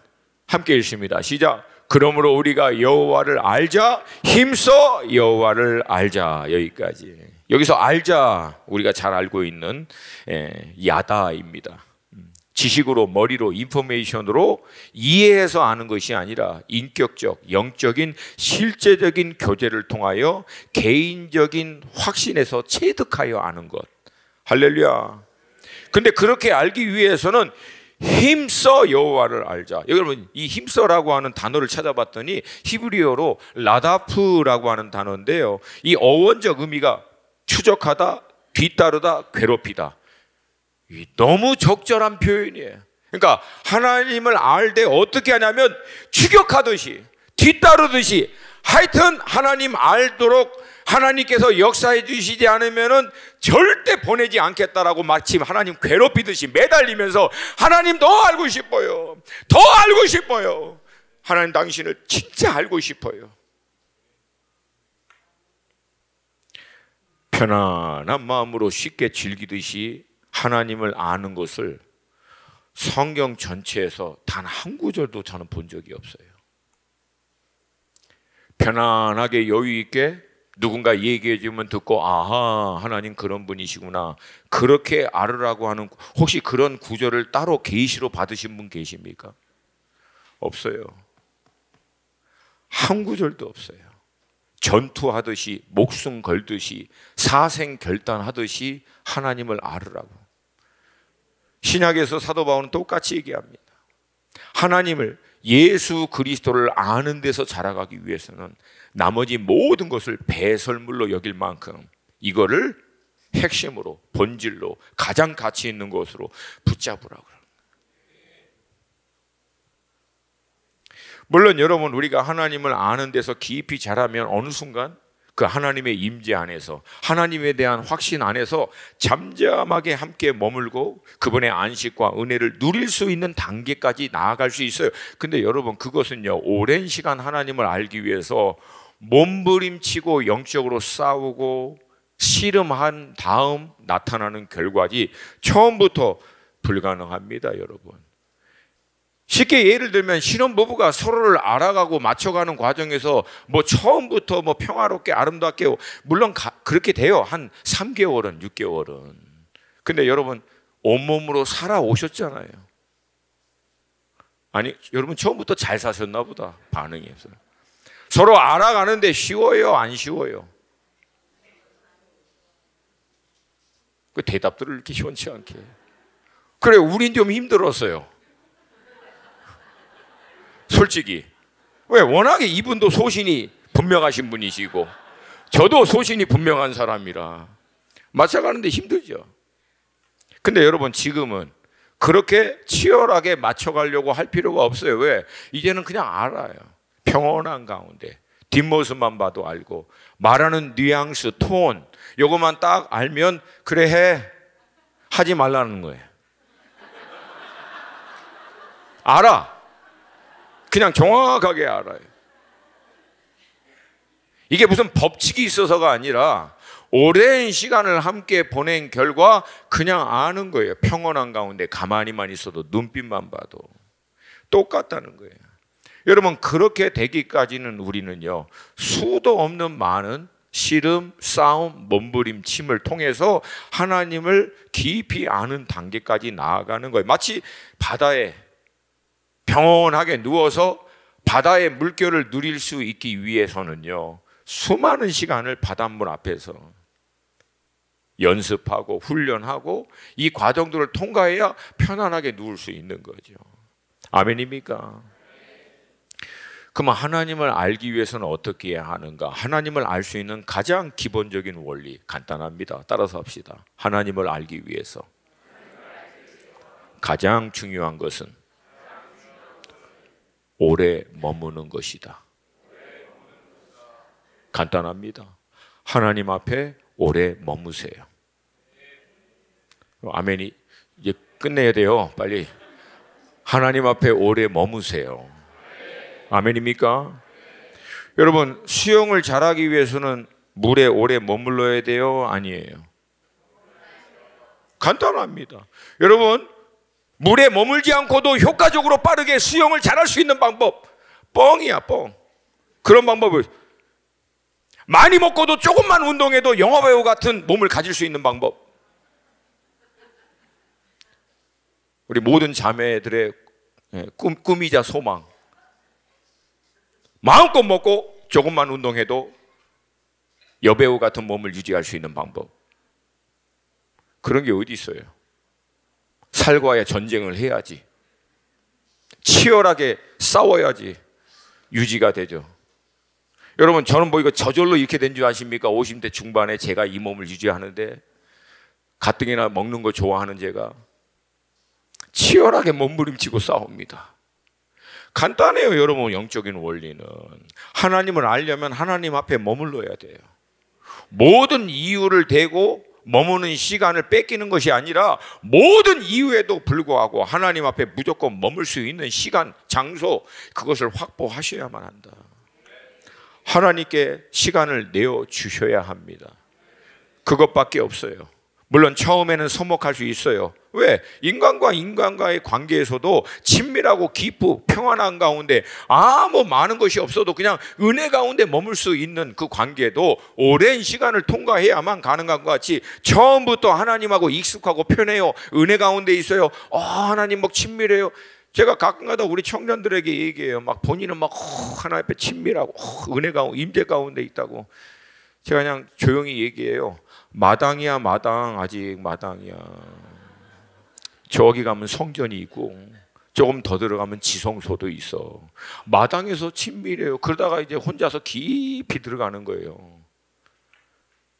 함께 읽습니다. 시작. 그러므로 우리가 여호와를 알자 힘써 여호와를 알자. 여기까지. 여기서 알자 우리가 잘 알고 있는 야다입니다. 지식으로 머리로 인포메이션으로 이해해서 아는 것이 아니라 인격적 영적인 실제적인 교제를 통하여 개인적인 확신에서 체득하여 아는 것. 할렐루야. 근데 그렇게 알기 위해서는 힘써 여호와를 알자. 여러분 이 힘써라고 하는 단어를 찾아봤더니 히브리어로 라다프라고 하는 단어인데요. 이 어원적 의미가 추적하다, 뒤따르다, 괴롭히다. 너무 적절한 표현이에요. 그러니까 하나님을 알 때 어떻게 하냐면 추격하듯이 뒤따르듯이 하여튼 하나님 알도록 하나님께서 역사해 주시지 않으면은 절대 보내지 않겠다라고 마침 하나님 괴롭히듯이 매달리면서 하나님 더 알고 싶어요. 더 알고 싶어요. 하나님 당신을 진짜 알고 싶어요. 편안한 마음으로 쉽게 즐기듯이 하나님을 아는 것을 성경 전체에서 단 한 구절도 저는 본 적이 없어요. 편안하게 여유 있게 누군가 얘기해 주면 듣고 아하 하나님 그런 분이시구나 그렇게 알으라고 하는 혹시 그런 구절을 따로 계시로 받으신 분 계십니까? 없어요. 한 구절도 없어요. 전투하듯이 목숨 걸듯이 사생 결단하듯이 하나님을 알으라고. 신약에서 사도 바울은 똑같이 얘기합니다. 하나님을 예수 그리스도를 아는 데서 자라가기 위해서는 나머지 모든 것을 배설물로 여길 만큼 이거를 핵심으로, 본질로, 가장 가치 있는 것으로 붙잡으라고. 물론 여러분, 우리가 하나님을 아는 데서 깊이 자라면 어느 순간 그 하나님의 임재 안에서, 하나님에 대한 확신 안에서 잠잠하게 함께 머물고 그분의 안식과 은혜를 누릴 수 있는 단계까지 나아갈 수 있어요. 근데 여러분, 그것은요, 오랜 시간 하나님을 알기 위해서 몸부림치고 영적으로 싸우고 씨름한 다음 나타나는 결과지 처음부터 불가능합니다, 여러분. 쉽게 예를 들면 신혼부부가 서로를 알아가고 맞춰가는 과정에서 뭐 처음부터 뭐 평화롭게 아름답게, 물론 그렇게 돼요. 한 3개월은, 6개월은. 근데 여러분, 온몸으로 살아오셨잖아요. 아니, 여러분 처음부터 잘 사셨나 보다. 반응이 없어요. 서로 알아가는데 쉬워요, 안 쉬워요? 그 대답들을 이렇게 시원치 않게. 그래, 우린 좀 힘들었어요. 솔직히. 왜? 워낙에 이분도 소신이 분명하신 분이시고 저도 소신이 분명한 사람이라 맞춰가는데 힘들죠. 근데 여러분, 지금은 그렇게 치열하게 맞춰가려고 할 필요가 없어요. 왜? 이제는 그냥 알아요. 평온한 가운데 뒷모습만 봐도 알고, 말하는 뉘앙스, 톤, 요것만 딱 알면 그래 해, 하지 말라는 거예요. 알아. 그냥 정확하게 알아요. 이게 무슨 법칙이 있어서가 아니라 오랜 시간을 함께 보낸 결과 그냥 아는 거예요. 평온한 가운데 가만히만 있어도, 눈빛만 봐도 똑같다는 거예요. 여러분, 그렇게 되기까지는 우리는요, 수도 없는 많은 씨름, 싸움, 몸부림침을 통해서 하나님을 깊이 아는 단계까지 나아가는 거예요. 마치 바다에 평온하게 누워서 바다의 물결을 누릴 수 있기 위해서는요, 수많은 시간을 바닷물 앞에서 연습하고 훈련하고 이 과정들을 통과해야 편안하게 누울 수 있는 거죠. 아멘입니까? 그럼 하나님을 알기 위해서는 어떻게 해야 하는가? 하나님을 알 수 있는 가장 기본적인 원리 간단합니다. 따라서 합시다. 하나님을 알기 위해서 가장 중요한 것은 오래 머무는 것이다. 간단합니다. 하나님 앞에 오래 머무세요. 아멘이 이제 끝내야 돼요. 빨리. 하나님 앞에 오래 머무세요. 아멘입니까? 여러분, 수영을 잘하기 위해서는 물에 오래 머물러야 돼요? 아니에요? 간단합니다. 여러분, 물에 머물지 않고도 효과적으로 빠르게 수영을 잘할 수 있는 방법, 뻥이야, 뻥. 그런 방법을, 많이 먹고도 조금만 운동해도 영화배우 같은 몸을 가질 수 있는 방법. 우리 모든 자매들의 꿈이자 소망. 마음껏 먹고 조금만 운동해도 여배우 같은 몸을 유지할 수 있는 방법. 그런 게 어디 있어요? 살과의 전쟁을 해야지, 치열하게 싸워야지 유지가 되죠. 여러분, 저는 뭐 이거 저절로 이렇게 된 줄 아십니까? 50대 중반에 제가 이 몸을 유지하는데, 가뜩이나 먹는 거 좋아하는 제가 치열하게 몸부림치고 싸웁니다. 간단해요, 여러분. 영적인 원리는 하나님을 알려면 하나님 앞에 머물러야 돼요. 모든 이유를 대고 머무는 시간을 뺏기는 것이 아니라 모든 이유에도 불구하고 하나님 앞에 무조건 머물 수 있는 시간, 장소, 그것을 확보하셔야만 한다. 하나님께 시간을 내어주셔야 합니다. 그것밖에 없어요. 물론 처음에는 서먹할 수 있어요. 왜? 인간과 인간과의 관계에서도 친밀하고 깊고 평안한 가운데 아무 많은 것이 없어도 그냥 은혜 가운데 머물 수 있는 그 관계도 오랜 시간을 통과해야만 가능한 것 같이, 처음부터 하나님하고 익숙하고 편해요, 은혜 가운데 있어요, 하나님 막 친밀해요. 제가 가끔가다 우리 청년들에게 얘기해요. 막 본인은 막 하나님 앞에 친밀하고 은혜 가운데, 임재 가운데 있다고. 제가 그냥 조용히 얘기해요. 마당이야, 마당. 아직 마당이야. 저기 가면 성전이 있고 조금 더 들어가면 지성소도 있어. 마당에서 친밀해요. 그러다가 이제 혼자서 깊이 들어가는 거예요.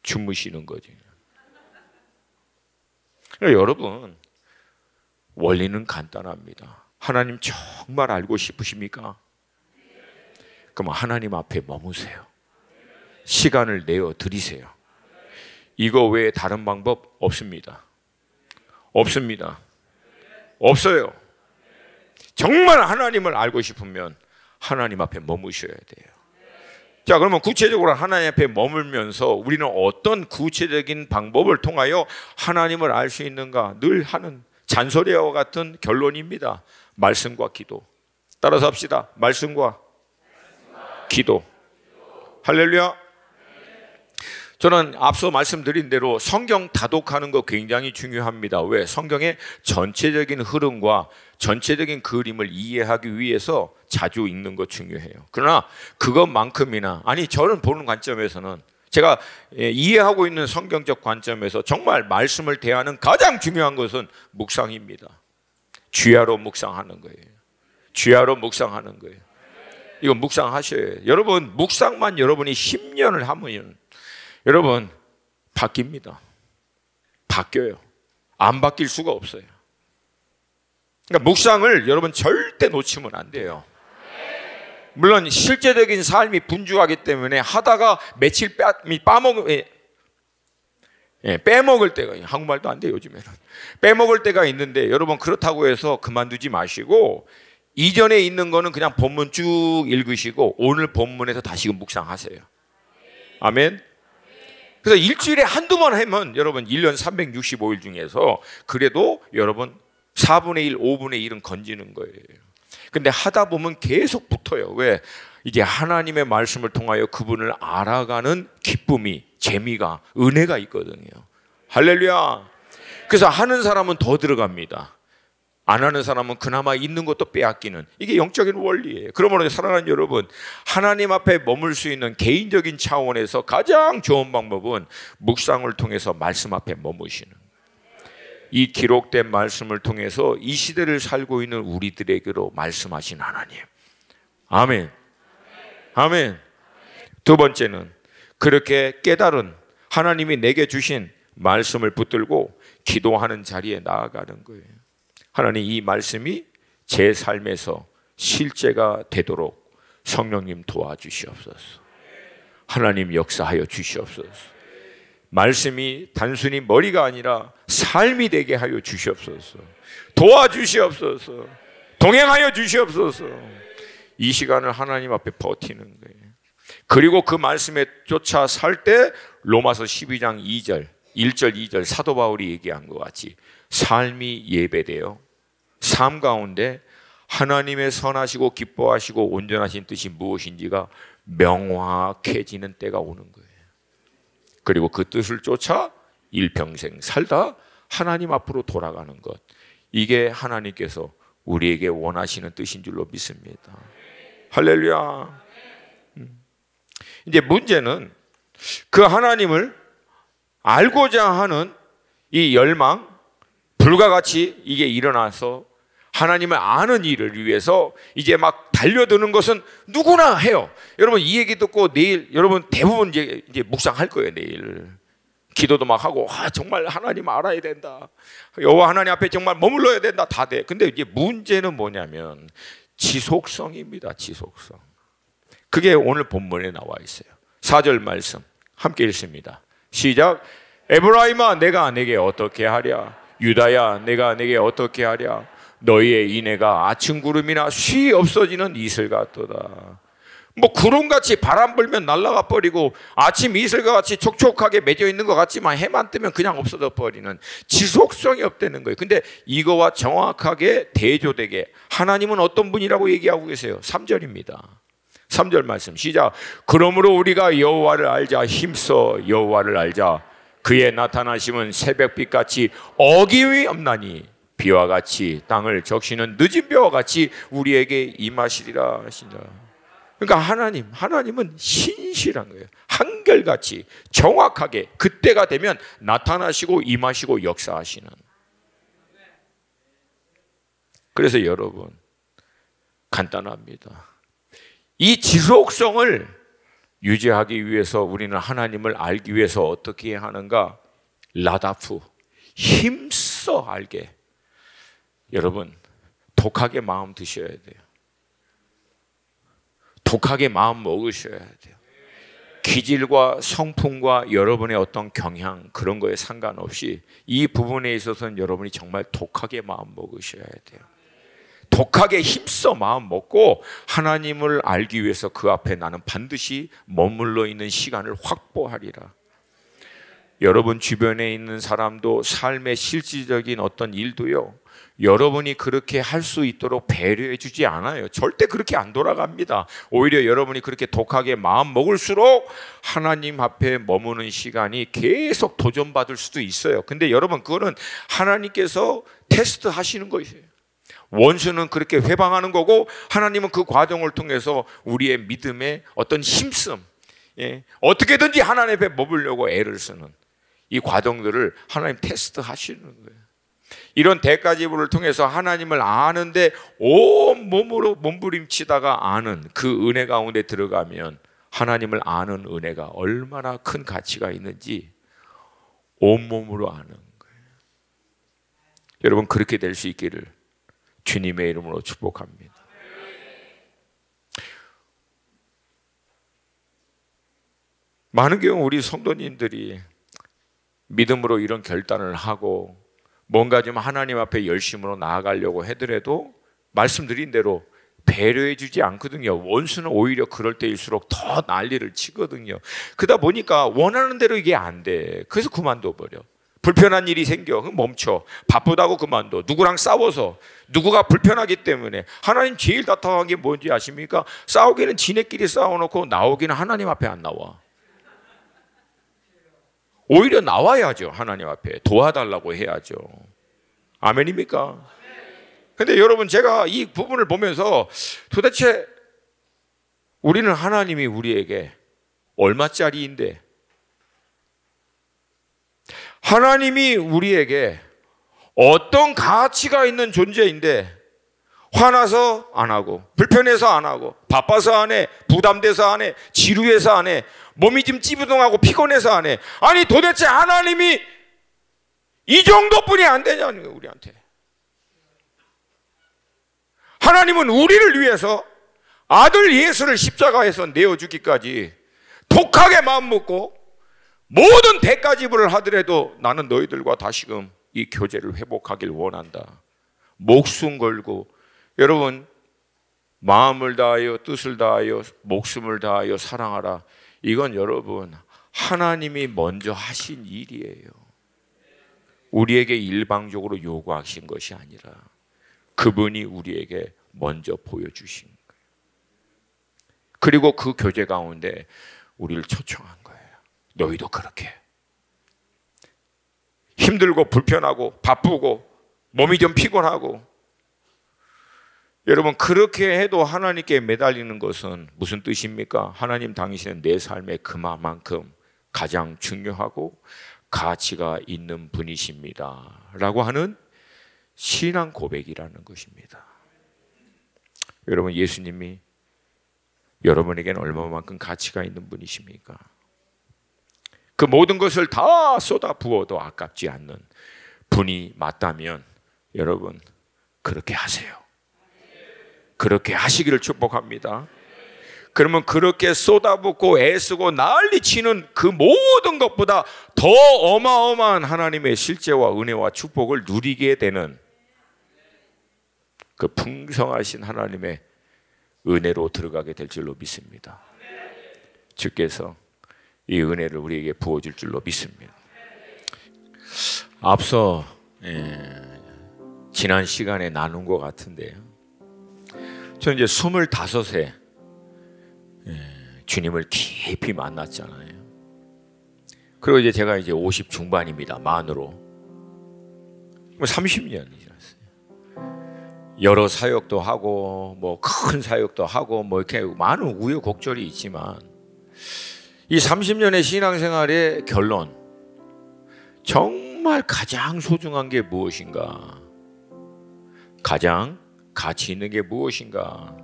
주무시는 거지. 그러니까 여러분, 원리는 간단합니다. 하나님 정말 알고 싶으십니까? 그럼 하나님 앞에 머무세요. 시간을 내어 드리세요. 이거 외에 다른 방법 없습니다. 없습니다. 없어요. 정말 하나님을 알고 싶으면 하나님 앞에 머무셔야 돼요. 자, 그러면 구체적으로 하나님 앞에 머물면서 우리는 어떤 구체적인 방법을 통하여 하나님을 알 수 있는가? 늘 하는 잔소리와 같은 결론입니다. 말씀과 기도. 따라서 합시다. 말씀과 기도. 할렐루야. 저는 앞서 말씀드린 대로 성경 다독하는 거 굉장히 중요합니다. 왜? 성경의 전체적인 흐름과 전체적인 그림을 이해하기 위해서 자주 읽는 거 중요해요. 그러나 그것만큼이나, 아니 저는 보는 관점에서는, 제가 이해하고 있는 성경적 관점에서 정말 말씀을 대하는 가장 중요한 것은 묵상입니다. 주야로 묵상하는 거예요. 주야로 묵상하는 거예요. 이거 묵상하셔야 해요. 여러분, 묵상만 여러분이 10년을 하면 여러분 바뀝니다. 바뀌어요. 안 바뀔 수가 없어요. 그러니까 묵상을 여러분 절대 놓치면 안 돼요. 물론 실제적인 삶이 분주하기 때문에 하다가 며칠 빼먹을 때가, 한국말도 안 돼요 요즘에는. 빼먹을 때가 있는데 여러분, 그렇다고 해서 그만두지 마시고 이전에 있는 거는 그냥 본문 쭉 읽으시고 오늘 본문에서 다시금 묵상하세요. 아멘. 그래서 일주일에 한두 번 하면 여러분 1년 365일 중에서 그래도 여러분 4분의 1, 5분의 1은 건지는 거예요. 근데 하다 보면 계속 붙어요. 왜? 이제 하나님의 말씀을 통하여 그분을 알아가는 기쁨이, 재미가, 은혜가 있거든요. 할렐루야. 그래서 하는 사람은 더 들어갑니다. 안 하는 사람은 그나마 있는 것도 빼앗기는, 이게 영적인 원리예요. 그러므로 사랑하는 여러분, 하나님 앞에 머물 수 있는 개인적인 차원에서 가장 좋은 방법은 묵상을 통해서 말씀 앞에 머무시는, 이 기록된 말씀을 통해서 이 시대를 살고 있는 우리들에게로 말씀하신 하나님. 아멘. 아멘. 두 번째는 그렇게 깨달은 하나님이 내게 주신 말씀을 붙들고 기도하는 자리에 나아가는 거예요. 하나님, 이 말씀이 제 삶에서 실제가 되도록 성령님 도와주시옵소서. 하나님 역사하여 주시옵소서. 말씀이 단순히 머리가 아니라 삶이 되게 하여 주시옵소서. 도와주시옵소서. 동행하여 주시옵소서. 이 시간을 하나님 앞에 버티는 거예요. 그리고 그 말씀에 쫓아 살 때 로마서 12장 2절, 1절 2절 사도 바울이 얘기한 것 같이 삶이 예배되어 삶 가운데 하나님의 선하시고 기뻐하시고 온전하신 뜻이 무엇인지가 명확해지는 때가 오는 거예요. 그리고 그 뜻을 쫓아 일평생 살다 하나님 앞으로 돌아가는 것, 이게 하나님께서 우리에게 원하시는 뜻인 줄로 믿습니다. 할렐루야. 이제 문제는 그 하나님을 알고자 하는 이 열망, 불과 같이 이게 일어나서 하나님을 아는 일을 위해서 이제 막 달려드는 것은 누구나 해요. 여러분, 이 얘기 듣고 내일 여러분 대부분 이제 묵상할 거예요. 내일 기도도 막 하고, 정말 하나님 알아야 된다, 여호와 하나님 앞에 정말 머물러야 된다, 다 돼. 근데 이제 문제는 뭐냐면 지속성입니다. 지속성. 그게 오늘 본문에 나와 있어요. 4절 말씀 함께 읽습니다. 시작. 에브라임아, 내가 내게 어떻게 하랴? 유다야, 내가 내게 어떻게 하랴? 너희의 인애가 아침 구름이나 쉬 없어지는 이슬 같도다. 뭐 구름같이 바람 불면 날아가 버리고 아침 이슬과 같이 촉촉하게 맺어 있는 것 같지만 해만 뜨면 그냥 없어져 버리는, 지속성이 없다는 거예요. 근데 이거와 정확하게 대조되게 하나님은 어떤 분이라고 얘기하고 계세요? 3절입니다. 3절 말씀 시작. 그러므로 우리가 여호와를 알자. 힘써 여호와를 알자. 그의 나타나심은 새벽빛같이 어김이 없나니 비와 같이 땅을 적시는 늦은 비와 같이 우리에게 임하시리라 하신다. 그러니까 하나님은 신실한 거예요. 한결같이 정확하게 그때가 되면 나타나시고 임하시고 역사하시는. 그래서 여러분, 간단합니다. 이 지속성을 유지하기 위해서 우리는 하나님을 알기 위해서 어떻게 해야 하는가? 라다프, 힘써 알게. 여러분, 독하게 마음 드셔야 돼요. 독하게 마음 먹으셔야 돼요. 기질과 성품과 여러분의 어떤 경향, 그런 거에 상관없이 이 부분에 있어서는 여러분이 정말 독하게 마음 먹으셔야 돼요. 독하게 힘써 마음 먹고 하나님을 알기 위해서 그 앞에 나는 반드시 머물러 있는 시간을 확보하리라. 여러분 주변에 있는 사람도 삶의 실질적인 어떤 일도요, 여러분이 그렇게 할 수 있도록 배려해 주지 않아요. 절대 그렇게 안 돌아갑니다. 오히려 여러분이 그렇게 독하게 마음 먹을수록 하나님 앞에 머무는 시간이 계속 도전받을 수도 있어요. 근데 여러분, 그거는 하나님께서 테스트 하시는 것이에요. 원수는 그렇게 회방하는 거고, 하나님은 그 과정을 통해서 우리의 믿음의 어떤 힘씀, 어떻게든지 하나님 앞에 머물려고 애를 쓰는 이 과정들을 하나님 테스트 하시는 거예요. 이런 대가지불을 통해서 하나님을 아는데 온 몸으로 몸부림치다가 아는 그 은혜 가운데 들어가면 하나님을 아는 은혜가 얼마나 큰 가치가 있는지 온몸으로 아는 거예요. 여러분, 그렇게 될 수 있기를 주님의 이름으로 축복합니다. 많은 경우 우리 성도님들이 믿음으로 이런 결단을 하고 뭔가 좀 하나님 앞에 열심으로 나아가려고 하더라도 말씀드린 대로 배려해 주지 않거든요. 원수는 오히려 그럴 때일수록 더 난리를 치거든요. 그러다 보니까 원하는 대로 이게 안 돼. 그래서 그만둬 버려. 불편한 일이 생겨. 그럼 멈춰. 바쁘다고 그만둬. 누구랑 싸워서, 누구가 불편하기 때문에. 하나님 제일 답답한 게 뭔지 아십니까? 싸우기는 지네끼리 싸워놓고 나오기는 하나님 앞에 안 나와. 오히려 나와야죠. 하나님 앞에 도와달라고 해야죠. 아멘입니까? 근데 여러분, 제가 이 부분을 보면서 도대체 우리는 하나님이 우리에게 얼마짜리인데, 하나님이 우리에게 어떤 가치가 있는 존재인데 화나서 안 하고, 불편해서 안 하고, 바빠서 안 해, 부담돼서 안 해, 지루해서 안 해, 몸이 좀 찌부둥하고 피곤해서 안 해. 아니 도대체 하나님이 이 정도뿐이 안 되냐는 거예요. 우리한테 하나님은 우리를 위해서 아들 예수를 십자가에서 내어주기까지 독하게 마음 먹고 모든 대가지불을 하더라도 나는 너희들과 다시금 이 교제를 회복하길 원한다. 목숨 걸고, 여러분, 마음을 다하여 뜻을 다하여 목숨을 다하여 사랑하라. 이건 여러분 하나님이 먼저 하신 일이에요. 우리에게 일방적으로 요구하신 것이 아니라 그분이 우리에게 먼저 보여주신 거예요. 그리고 그 교제 가운데 우리를 초청한 거예요. 너희도 그렇게 해. 힘들고 불편하고 바쁘고 몸이 좀 피곤하고, 여러분 그렇게 해도 하나님께 매달리는 것은 무슨 뜻입니까? 하나님 당신은 내 삶에 그만큼 가장 중요하고 가치가 있는 분이십니다 라고 하는 신앙 고백이라는 것입니다. 여러분, 예수님이 여러분에게는 얼마만큼 가치가 있는 분이십니까? 그 모든 것을 다 쏟아 부어도 아깝지 않는 분이 맞다면 여러분 그렇게 하세요. 그렇게 하시기를 축복합니다. 그러면 그렇게 쏟아붓고 애쓰고 난리치는 그 모든 것보다 더 어마어마한 하나님의 실제와 은혜와 축복을 누리게 되는 그 풍성하신 하나님의 은혜로 들어가게 될 줄로 믿습니다. 주께서 이 은혜를 우리에게 부어줄 줄로 믿습니다. 앞서 지난 시간에 나눈 것 같은데요, 저는 이제 25세 주님을 깊이 만났잖아요. 그리고 이제 제가 이제 50 중반입니다. 만으로 30년이 지났어요. 여러 사역도 하고 뭐 큰 사역도 하고 뭐 이렇게 많은 우여곡절이 있지만 이 30년의 신앙생활의 결론, 정말 가장 소중한 게 무엇인가? 가장 가치 있는 게 무엇인가?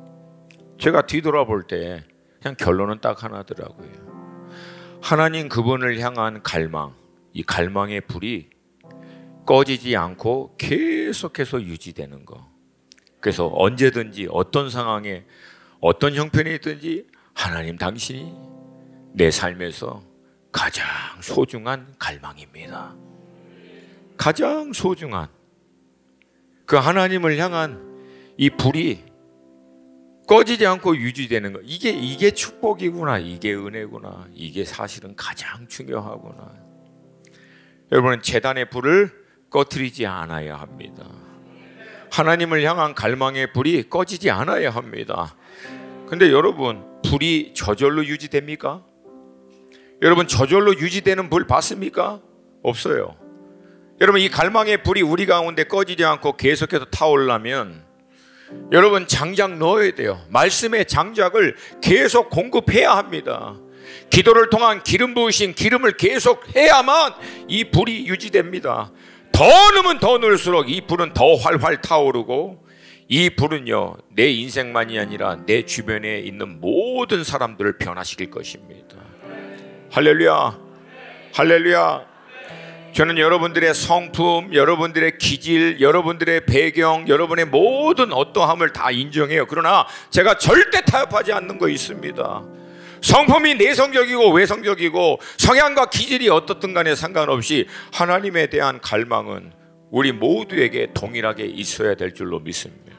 제가 뒤돌아볼 때 그냥 결론은 딱 하나더라고요. 하나님 그분을 향한 갈망, 이 갈망의 불이 꺼지지 않고 계속해서 유지되는 거. 그래서 언제든지 어떤 상황에 어떤 형편이 있든지 하나님 당신이 내 삶에서 가장 소중한 갈망입니다. 가장 소중한 그 하나님을 향한 이 불이 꺼지지 않고 유지되는 거, 이게 축복이구나, 이게 은혜구나, 이게 사실은 가장 중요하구나. 여러분은 제단의 불을 꺼뜨리지 않아야 합니다. 하나님을 향한 갈망의 불이 꺼지지 않아야 합니다. 근데 여러분, 불이 저절로 유지됩니까? 여러분, 저절로 유지되는 불 봤습니까? 없어요. 여러분, 이 갈망의 불이 우리 가운데 꺼지지 않고 계속해서 타오르려면 여러분 장작 넣어야 돼요. 말씀의 장작을 계속 공급해야 합니다. 기도를 통한 기름 부으신 기름을 계속 해야만 이 불이 유지됩니다. 더 넣으면 더 넣을수록 이 불은 더 활활 타오르고, 이 불은요 내 인생만이 아니라 내 주변에 있는 모든 사람들을 변화시킬 것입니다. 할렐루야, 할렐루야. 저는 여러분들의 성품, 여러분들의 기질, 여러분들의 배경, 여러분의 모든 어떠함을 다 인정해요. 그러나 제가 절대 타협하지 않는 거 있습니다. 성품이 내성적이고 외성적이고 성향과 기질이 어떻든 간에 상관없이 하나님에 대한 갈망은 우리 모두에게 동일하게 있어야 될 줄로 믿습니다.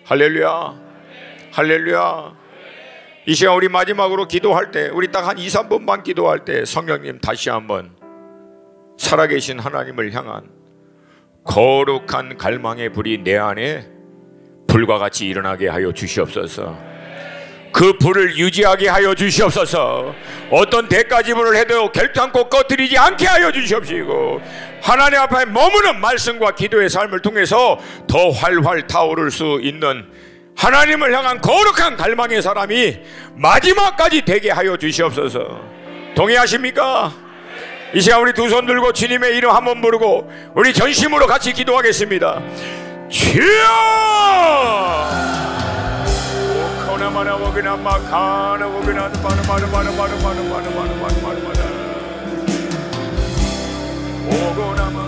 할렐루야, 할렐루야. 이 시간 우리 마지막으로 기도할 때, 우리 딱 한 2, 3분만 기도할 때 성령님 다시 한번 살아계신 하나님을 향한 거룩한 갈망의 불이 내 안에 불과 같이 일어나게 하여 주시옵소서. 그 불을 유지하게 하여 주시옵소서. 어떤 대가지불을 해도 결단코 꺼뜨리지 않게 하여 주시옵시고, 하나님 앞에 머무는 말씀과 기도의 삶을 통해서 더 활활 타오를 수 있는 하나님을 향한 거룩한 갈망의 사람이 마지막까지 되게 하여 주시옵소서. 동의하십니까? 이 시간 우리 두 손 들고 주님의 이름 한번 부르고 우리 전심으로 같이 기도하겠습니다. 주여! 오코나마나 오그나 마카나 오그나 마르마르마르마르마르마르마르마르마르마르 오고나마.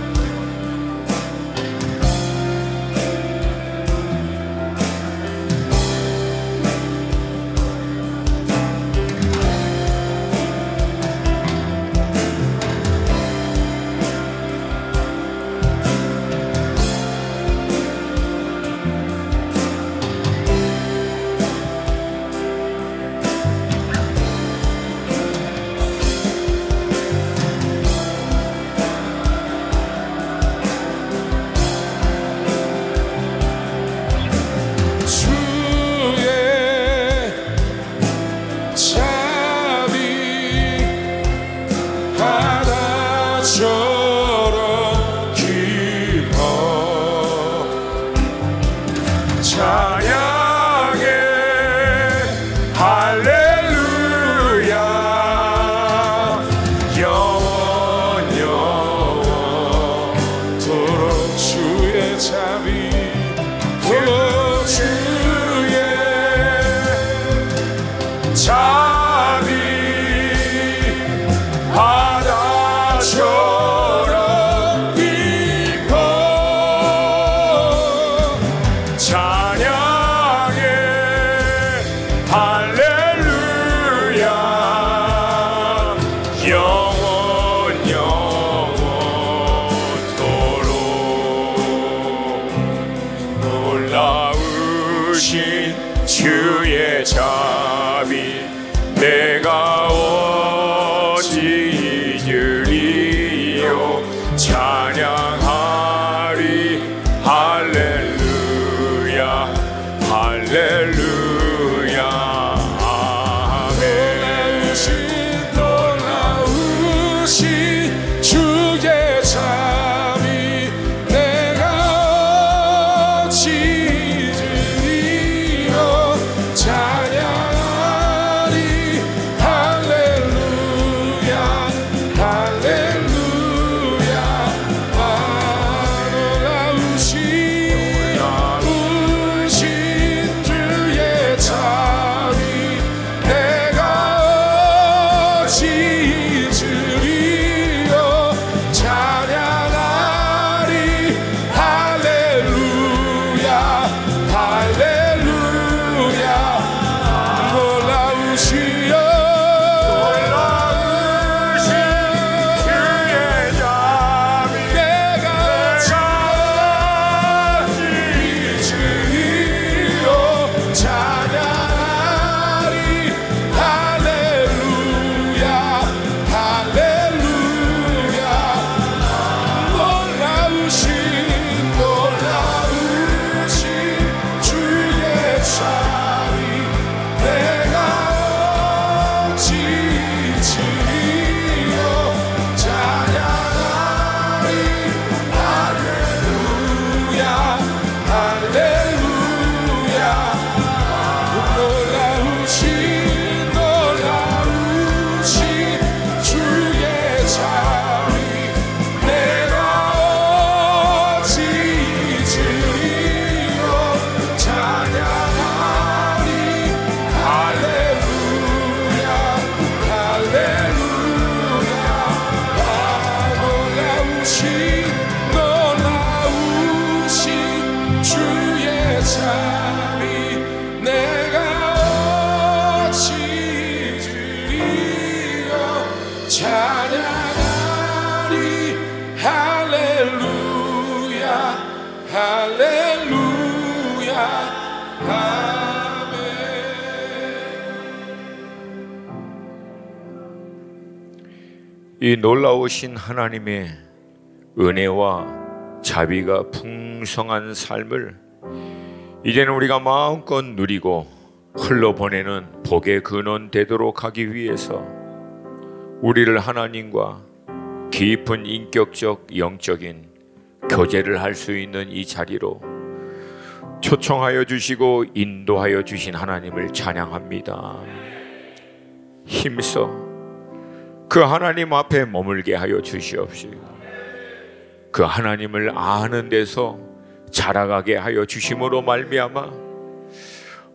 주의 자비 내가 어찌 잊으리요. 찬양하리 할렐루야 할렐루야 아멘. 놀라우신 주의 자비 내가 어찌 잊으리요. 찬양하리 할렐루야 할렐루야. 놀라우신 할렐루야 아멘. 이 놀라우신 하나님의 은혜와 자비가 풍성한 삶을 이제는 우리가 마음껏 누리고 흘러보내는 복의 근원 되도록 하기 위해서 우리를 하나님과 깊은 인격적 영적인 교제를 할 수 있는 이 자리로 초청하여 주시고 인도하여 주신 하나님을 찬양합니다. 힘써 그 하나님 앞에 머물게 하여 주시옵시고 그 하나님을 아는 데서 자라가게 하여 주심으로 말미암아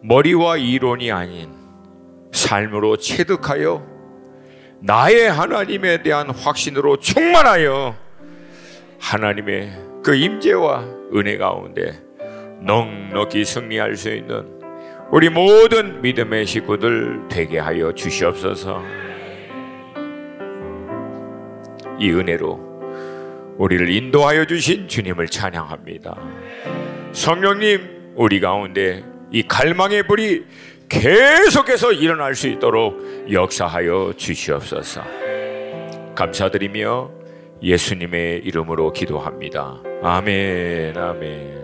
머리와 이론이 아닌 삶으로 체득하여 나의 하나님에 대한 확신으로 충만하여 하나님의 그 임재와 은혜 가운데 넉넉히 승리할 수 있는 우리 모든 믿음의 식구들 되게 하여 주시옵소서. 이 은혜로 우리를 인도하여 주신 주님을 찬양합니다. 성령님, 우리 가운데 이 갈망의 불이 계속해서 일어날 수 있도록 역사하여 주시옵소서. 감사드리며 예수님의 이름으로 기도합니다. 아멘, 아멘.